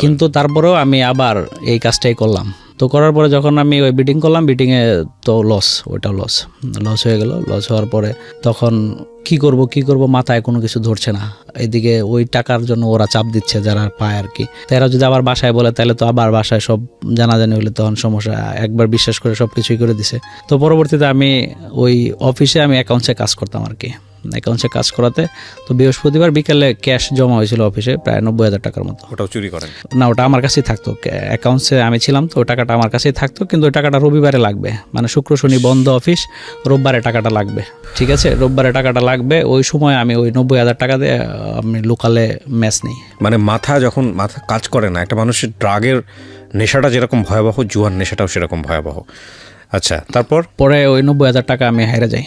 S1: কিন্তু তারপরেও আমি আবার এই কাজটাই করলাম। তো করার পরে যখন আমি ওই বিটিং করলাম, বিটিংয়ে তো ওইটাও লস হয়ে গেল। লস হওয়ার পরে তখন কি করব মাথায় কোনো কিছু ধরছে না। এদিকে ওই টাকার জন্য ওরা চাপ দিচ্ছে যারা পায় আর কি, তারা যদি আবার বাসায় বলে তাহলে তো আবার বাসায় সব জানাজানি হলে তখন সমস্যা। একবার বিশ্বাস করে সব কিছুই করে দিছে। তো পরবর্তীতে আমি ওই অফিসে আমি অ্যাকাউন্টসে কাজ করতাম আর কি, অ্যাকাউন্টসে কাজ করাতে। তো বৃহস্পতিবার বিকেলে ক্যাশ জমা হয়েছিল অফিসে প্রায় 90,000 টাকার মতো।
S2: ওটাও চুরি করেন? না,
S1: ওটা আমার কাছেই থাকতো, অ্যাকাউন্টসে আমি ছিলাম তো, ওই টাকাটা আমার কাছেই থাকতো, কিন্তু ওই টাকাটা রবিবারে লাগবে, মানে শুক্র শনি বন্ধ অফিস, রোববারে টাকাটা লাগবে, ঠিক আছে, রোববারে টাকাটা লাগবে। ওই সময় আমি ওই 90,000 টাকা দিয়ে আমি লোকালে ম্যাচ নিই।
S2: মানে মাথা কাজ করে না, একটা মানুষের ড্রাগের নেশাটা যেরকম ভয়াবহ, জুয়ার নেশাটাও সেরকম ভয়াবহ। আচ্ছা, তারপর
S1: পরে ওই 90,000 টাকা আমি হেরে যাই।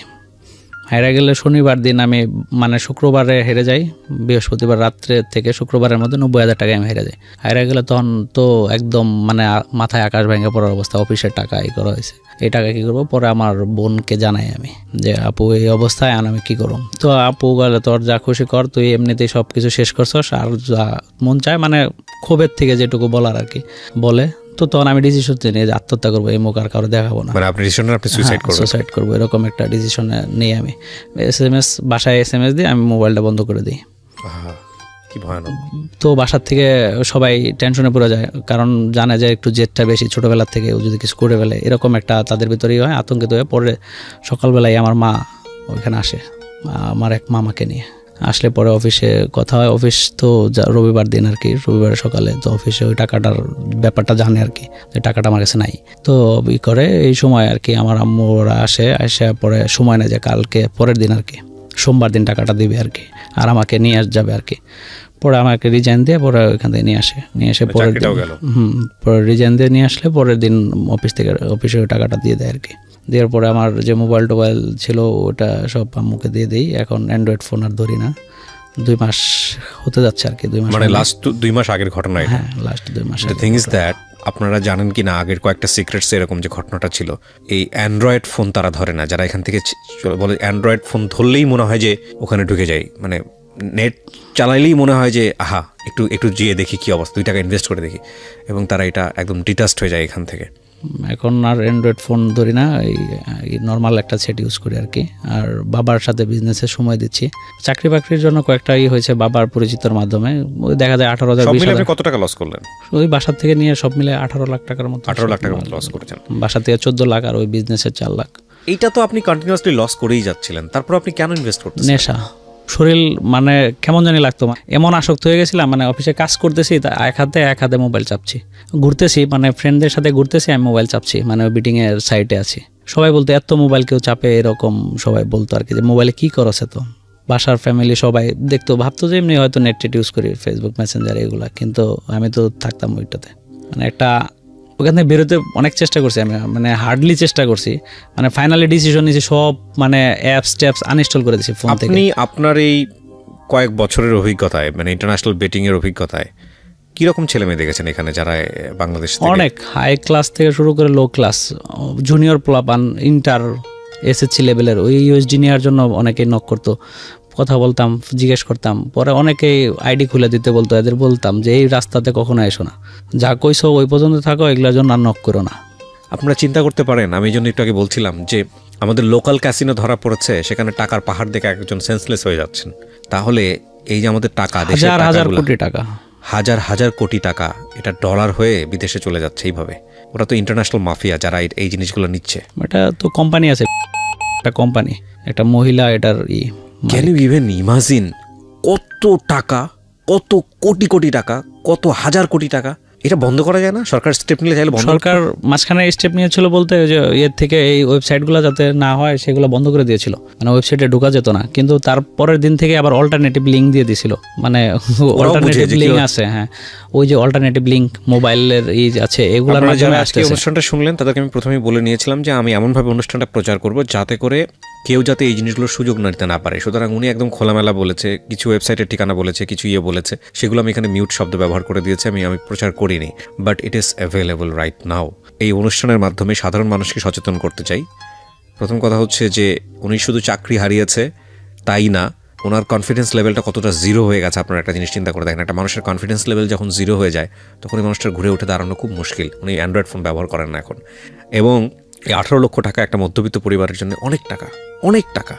S1: হেরে গেলে শনিবার দিন আমি মানে শুক্রবারে হেরে যাই, বৃহস্পতিবার রাত্রে থেকে শুক্রবারের মধ্যে 90,000 টাকা আমি হেরে যাই। হেরে গেলে তখন তো একদম মানে মাথায় আকাশ ভেঙে পড়ার অবস্থা, অফিসের টাকা করা হয়েছে, এই টাকা কী করবো। পরে আমার বোনকে জানাই আমি যে আপু এই অবস্থায় আমি কী করব। তো আপু গেলে তোর যা খুশি কর, তুই এমনিতেই সব কিছু শেষ করছস, আর যা মন চায় মানে ক্ষোভের থেকে যেটুকু বলার আর কি বলে। তো তখন আমি ডিসিশন নিয়ে যে আত্মহত্যা করবো, এই মুখ আর কারো দেখাবো না,
S2: মানে আপনি সুইসাইড
S1: করবো, এরকম একটা ডিসিশন নিয়ে আমি বাসায় SMS দিয়ে আমি মোবাইলটা বন্ধ করে দিই।
S2: কি ভয়ানক।
S1: তো বাসার থেকে সবাই টেনশনে পড়ে যায়, কারণ জানে যে একটু জেদটা বেশি, ছোটোবেলার থেকে ও যদি কিছু করে ফেলে, এরকম একটা তাদের ভিতরেই হয়, আতঙ্কিত হয়ে পরে সকালবেলায় আমার মা ওইখানে আসে, আমার এক মামাকে নিয়ে আসলে পরে অফিসে কথা হয়। অফিস তো রবিবার দিন আর কি, রবিবার সকালে, তো অফিসে ওই টাকাটার ব্যাপারটা জানে আর কি, যে টাকাটা আমার কাছে নাই। তো করে এই সময় আর কি আমার আম্মুরা আসে পরে সময় নেয় যে কালকে পরের দিন আর কি সোমবার দিন টাকাটা দিবে আর কি, আর আমাকে নিয়ে যাবে আর কি। পরে আমাকে রিজাইন দিয়ে পরে ওইখান থেকে নিয়ে এসে পরের দিন পরে রিজাইন দিয়ে নিয়ে আসলে পরের দিন অফিসে টাকাটা দিয়ে দেয় আর কি। দেওয়ার পরে আমার যে মোবাইল টোবাইল ছিল ওটা সব আম্মুকে দিয়ে দিই। এখন অ্যান্ড্রয়েড ফোন আর ধরি না, 2 মাস হতে যাচ্ছে আর কি। 2 মাস
S2: মানে লাস্ট 2 মাস আগের ঘটনা এটা?
S1: হ্যাঁ, লাস্ট 2 মাস।
S2: দ্য থিং ইজ দ্যাট আপনারা জানেন কি না, আগের কয়েকটা সিক্রেটস এরকম যে ঘটনাটা ছিল, এই অ্যান্ড্রয়েড ফোন তারা ধরে না, যারা এখান থেকে বলে অ্যান্ড্রয়েড ফোন ধরলেই মনে হয় যে ওখানে ঢুকে যায়, মানে নেট চালাইলেই মনে হয় যে আহা একটু যেয়ে দেখি কী অবস্থা, 2 টাকা ইনভেস্ট করে দেখি, এবং তারা এটা একদম ডিটাচড হয়ে যায় এখান থেকে।
S1: এখন আর অ্যান্ড্রয়েড ফোন ধরি না, এই নর্মাল একটা সেট ইউজ করি আর কি। আর বাবার সাথে বিজনেসে সময় দিচ্ছি। চাকরি বাকরির জন্য কয়েকটা হয়েছে বাবার পরিচিতর মাধ্যমে, ওই দেখা যায় 18,000
S2: 20,000। কত টাকা লস করলেন?
S1: ওই বাসার থেকে নিয়ে সব মিলে 18 লাখ টাকার মতো।
S2: 18 লাখ টাকার মতো লস করেছেন।
S1: বাসা থেকে 14 লাখ আর ওই বিজনেসের 4 লাখ।
S2: এইটা তো আপনি কন্টিনিউয়াসলি লস করেই যাচ্ছিলেন, তারপর আপনি কেন ইনভেস্ট করতেন?
S1: নেশা, শরীর মানে কেমন জানি লাগতো, এমন আসক্ত হয়ে গেছিলাম। মানে অফিসে কাজ করতেছি, এক হাতে মোবাইল চাপছি, ঘুরতেছি মানে ফ্রেন্ডদের সাথে ঘুরতেছি, আমি মোবাইল চাপছি, মানে বিটিংয়ের সাইটে আছি। সবাই বলতো এত মোবাইল কেউ চাপে, এরকম সবাই বলতো আর কি, যে মোবাইলে কী করছে। তো বাসার ফ্যামিলি সবাই দেখতো, ভাবতো যে এমনি হয়তো নেট ইউজ করি, ফেসবুক মেসেঞ্জার এগুলা, কিন্তু আমি তো থাকতাম ওইটাতে। মানে একটা ওখান থেকে বেরোতে অনেক চেষ্টা করছি আমি, মানে হার্ডলি চেষ্টা করছি, মানে ফাইনালি ডিসিশন নিয়েছি সব মানে অ্যাপস ট্যাপস আনইনস্টল করে দিয়েছি ফোন থেকে।
S2: আপনি আপনার এই কয়েক বছরের অভিজ্ঞতায়, মানে ইন্টারন্যাশনাল বেটিংয়ের অভিজ্ঞতায় কীরকম ছেলে মেয়ে দেখেছেন এখানে, যারা বাংলাদেশ থেকে?
S1: অনেক হাই ক্লাস থেকে শুরু করে লো ক্লাস, জুনিয়র প্লাপান, ইন্টার, এসএসসি লেভেলের। ওই ইউএসডি নেওয়ার জন্য অনেকেই নক করতো, কথা বলতাম, জিজ্ঞেস করতাম। পরে অনেকেই আইডি খুলে দিতে বলতো, এদের বলতাম যে এই রাস্তাতে কখনো এসো না, যা কইছো ওই পর্যন্ত থাকো, এগুলোর জন্য আর নক করো না।
S2: আপনারা চিন্তা করতে পারেন, আমি এই জন্য একটু আগে বলছিলাম যে আমাদের লোকাল ক্যাসিনো ধরা পড়েছে, সেখানে টাকার পাহাড় দেখে একজন সেন্সলেস হয়ে যাচ্ছেন। তাহলে এই যে আমাদের টাকা,
S1: হাজার কোটি টাকা,
S2: হাজার কোটি টাকা, এটা ডলার হয়ে বিদেশে চলে যাচ্ছে এইভাবে। ওরা তো ইন্টারন্যাশনাল মাফিয়া যারা এই জিনিসগুলো নিচ্ছে।
S1: এটা তো কোম্পানি আছে, একটা কোম্পানি, একটা মহিলা এটার
S2: ক্যান ইউ ইভেন ইমাজিন কত টাকা, কত কোটি কোটি টাকা, কত হাজার কোটি টাকা? এটা বন্ধ করা যায় না? সরকার স্টেপ নিলে চাইলে বন্ধ।
S1: সরকার মাঝখানে স্টেপ নিয়েছিল বলতে, যে এর থেকে এই ওয়েবসাইটগুলো যাতে না হয় সেগুলো বন্ধ করে দিয়েছিল, মানে ওয়েবসাইটে ঢোকা যেত না। কিন্তু তারপরের দিন থেকে আবার অল্টারনেটিভ লিঙ্ক দিয়ে দিছিল, মানে অল্টারনেটিভ লিঙ্ক আছে। হ্যাঁ, ওই যে অল্টারনেটিভ লিঙ্ক মোবাইলের আছে, এগুলোর মাধ্যমে
S2: আজকে অনুষ্ঠানটা শুনলেন তাদেরকে আমি প্রথমেই বলে নিয়েছিলাম যে আমি এমনভাবে অনুষ্ঠানটা প্রচার করব যাতে করে কেউ যাতে এই জিনিসগুলোর সুযোগ নিতে না পারে। সুতরাং উনি একদম খোলামেলা বলেছে, কিছু ওয়েবসাইটের ঠিকানা বলেছে, কিছু বলেছে, সেগুলো আমি এখানে মিউট শব্দ ব্যবহার করে দিয়েছি, আমি প্রচার করিনি, but it is available right now. এই অনুষ্ঠানের মাধ্যমে সাধারণ মানুষকে সচেতন করতে চাই। প্রথম কথা হচ্ছে যে উনি শুধু চাকরি হারিয়েছে তাই না, ওনার কনফিডেন্স লেভেলটা কতটা জিরো হয়ে গেছে। আপনারা একটা জিনিস চিন্তা করে দেখেন, একটা মানুষের কনফিডেন্স লেভেল যখন জিরো হয়ে যায় তখন এই মানুষটার ঘুরে উঠে দাঁড়ানো খুব মুশকিল। উনি অ্যান্ড্রয়েড ফোন ব্যবহার করেন না এখন, এবং এই 18 লক্ষ টাকা একটা মধ্যবিত্ত পরিবারের জন্য অনেক টাকা, অনেক টাকা।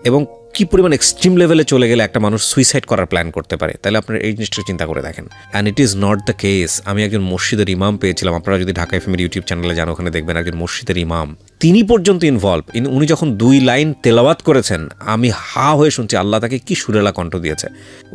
S2: এবং কি পরিমাণ এক্সট্রিম লেভেলে চলে গেলে একটা মানুষ সুইসাইড করার প্ল্যান করতে পারে, তাহলে আপনারা এই জিনিসটা চিন্তা করে দেখেন। And it is not the case. আমি একজন মসজিদের ইমাম পেয়েছিলাম, আপনারা যদি ঢাকা এফএম ইউটিউব চ্যানেলে যান ওখানে দেখবেন একজন মসজিদের ইমাম, তিনি পর্যন্ত ইনভলভ। উনি যখন 2 লাইন তেলাওয়াত করেছেন, আমি হা হয়ে শুনছি আল্লাহ তাকে কি সুরেলা কণ্ঠ দিয়েছে।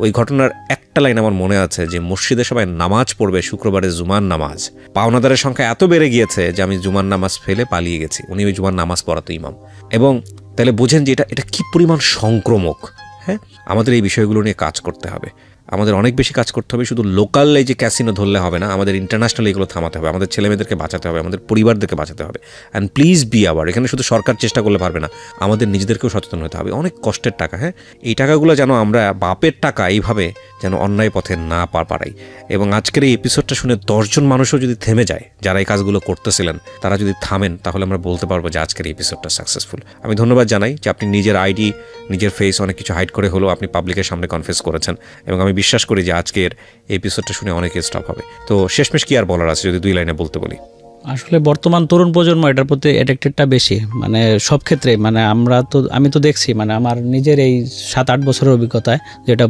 S2: ওই ঘটনার একটা লাইন আমার মনে আছে, যে মসজিদে সবাই নামাজ পড়বে শুক্রবারে জুমার নামাজ, পাওনাদারের সংখ্যা এত বেড়ে গিয়েছে যে আমি জুমার নামাজ ফেলে পালিয়ে গেছি। উনি ওই জুমার নামাজ পড়াতো ইমাম। এবং তাহলে বোঝেন যে এটা কি পরিমাণ সংক্রমক। হ্যাঁ, আমাদের এই বিষয়গুলো নিয়ে কাজ করতে হবে, আমাদের অনেক বেশি কাজ করতে হবে। শুধু লোকাল এই যে ক্যাসিনো ধরলে হবে না, আমাদের ইন্টারন্যাশনাল এগুলো থামাতে হবে, আমাদের ছেলেমেয়েদেরকে বাঁচাতে হবে, আমাদের পরিবারদেরকে বাঁচাতে হবে। And please be hour. এখানে শুধু সরকার চেষ্টা করলে পারবে না, আমাদের নিজেদেরকেও সচেতন হতে হবে। অনেক কষ্টের টাকা, হ্যাঁ, এই টাকাগুলো যেন আমরা বাপের টাকা এইভাবে যেন অন্যায় পথে না পারাই। এবং আজকের এই এপিসোডটা শুনে 10 জন মানুষও যদি থেমে যায়, যারা এই কাজগুলো করতেছিলেন তারা যদি থামেন, তাহলে আমরা বলতে পারবো যে আজকের এই এপিসোডটা সাকসেসফুল। আমি ধন্যবাদ জানাই যে আপনি নিজের আইডি, নিজের ফেস অনেক কিছু হাইড করে হলেও আপনি পাবলিকের সামনে কনফেস করেছেন, এবং আমি বিশ্বাস করি যে আজকের এপিসোডটা শুনে অনেকে স্টপ হবে। তো শেষমেশ কি আর বলার আছে যদি 2 লাইনে বলতে বলি?
S1: আসলে বর্তমান তরুণ প্রজন্ম এটার প্রতি অ্যাডিক্টেডটা বেশি, মানে সব ক্ষেত্রে। মানে আমি তো দেখছি, মানে আমার নিজের এই 7-8 বছরের অভিজ্ঞতায় যেটা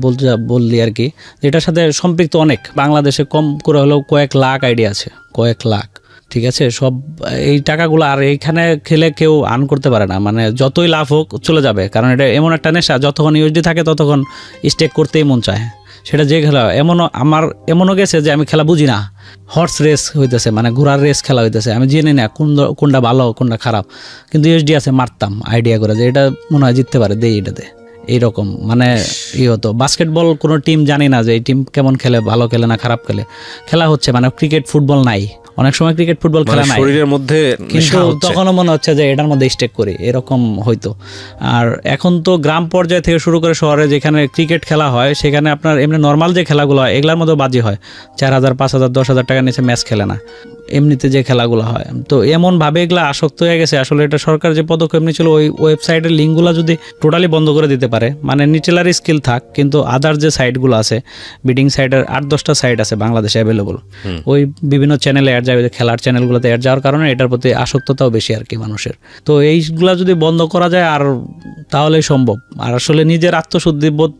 S1: বললি আর কি, যেটার সাথে সম্পৃক্ত অনেক। বাংলাদেশে কম করে হলেও কয়েক লাখ আইডি আছে, কয়েক লাখ, ঠিক আছে। সব এই টাকাগুলো আর এইখানে খেলে কেউ আর্ন করতে পারে না, মানে যতই লাভ হোক চলে যাবে, কারণ এটা এমন একটা নেশা, যতক্ষণ ইউএসডি থাকে ততক্ষণ স্টেক করতেই মন চায়। সেটা যে খেলা, এমনও গেছে যে আমি খেলা বুঝি না, হর্স রেস হইতেছে, মানে ঘোড়ার রেস খেলা হইতেছে, আমি জেনে না কোনটা ভালো কোনটা খারাপ, কিন্তু ইউএসডি আছে, মারতাম আইডিয়া করে যে এটা মনে হয় জিততে পারে, দেই এটাতে। এইরকম মানে হতো। বাস্কেটবল কোনো টিম জানি না যে এই টিম কেমন খেলে, ভালো খেলে না খারাপ খেলে, খেলা হচ্ছে মানে ক্রিকেট ফুটবল নাই, অনেক সময় ক্রিকেট ফুটবল খেলা নাই,
S2: শরীরের মধ্যে
S1: কিন্তু তখনও মনে হচ্ছে যে এটার মধ্যে স্টেক করি, এরকম হইতো। আর এখন তো গ্রাম পর্যায় থেকে শুরু করে শহরে যেখানে ক্রিকেট খেলা হয়, সেখানে আপনার এমনি নর্মাল যে খেলাগুলো হয় এগুলোর মধ্যে বাজি হয়, 4,000 5,000 10,000 টাকা নিচে ম্যাচ খেলে না এমনিতে যে খেলাগুলো হয়। তো এমনভাবে এগুলো আসক্ত হয়ে গেছে। আসলে এটা সরকার যে পদক্ষেপ নিয়েছিল, ওই ওয়েবসাইটের লিঙ্কগুলো যদি টোটালি বন্ধ করে দিতে পারে, মানে নিটেলারি স্কিল থাক, কিন্তু আদার যে সাইটগুলো আছে, বিডিং সাইটের 8-10টা সাইট আছে বাংলাদেশে অ্যাভেলেবল, ওই বিভিন্ন চ্যানেলে অ্যাড যাবে, খেলার চ্যানেলগুলোতে অ্যাড যাওয়ার কারণে এটার প্রতি আসক্ততাও বেশি আর কি মানুষের। তো এইগুলা যদি বন্ধ করা যায় আর তাহলেই সম্ভব। আর আসলে নিজের আত্মশুদ্ধি বোধ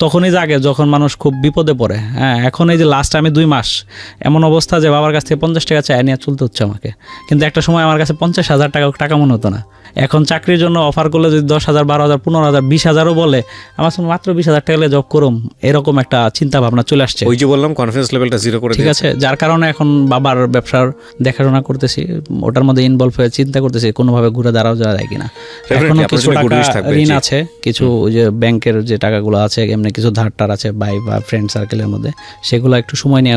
S1: তখনই জাগে যখন মানুষ খুব বিপদে পড়ে। হ্যাঁ, এখন এই যে লাস্ট আমি 2 মাস এমন অবস্থা যে বাবার কাছ থেকে 50 টাকা চাই নিয়ে চলতে হচ্ছে আমাকে, কিন্তু একটা সময় আমার কাছে 50,000 টাকা মনে হতো না। এখন চাকরির জন্য অফার করলে যদি 10,000 12,000 15,000 20,000ও বলে, আমার সঙ্গে মাত্র 20,000 টাকা জব করুম, এরকম একটা চিন্তা ভাবনা চলে আসছে।
S2: ওই যে বললাম কনফিডেন্স লেভেলটা জিরো করে
S1: ঠিক আছে, যার কারণে এখন বাবার ব্যবসার দেখাশোনা করতেছি, ওটার মধ্যে ইনভলভ হয়ে চিন্তা করতেছি কোনোভাবে ঘুরে দাঁড়াও যাওয়া যায় কিনা। এখনো কিছু টাকা ঋণ আছে, কিছু ওই যে ব্যাংকের যে টাকাগুলো আছে, এমনি কিছু ধার টার আছে ভাই বা ফ্রেন্ড সার্কেলের মধ্যে, সেগুলো একটু সময় নিয়ে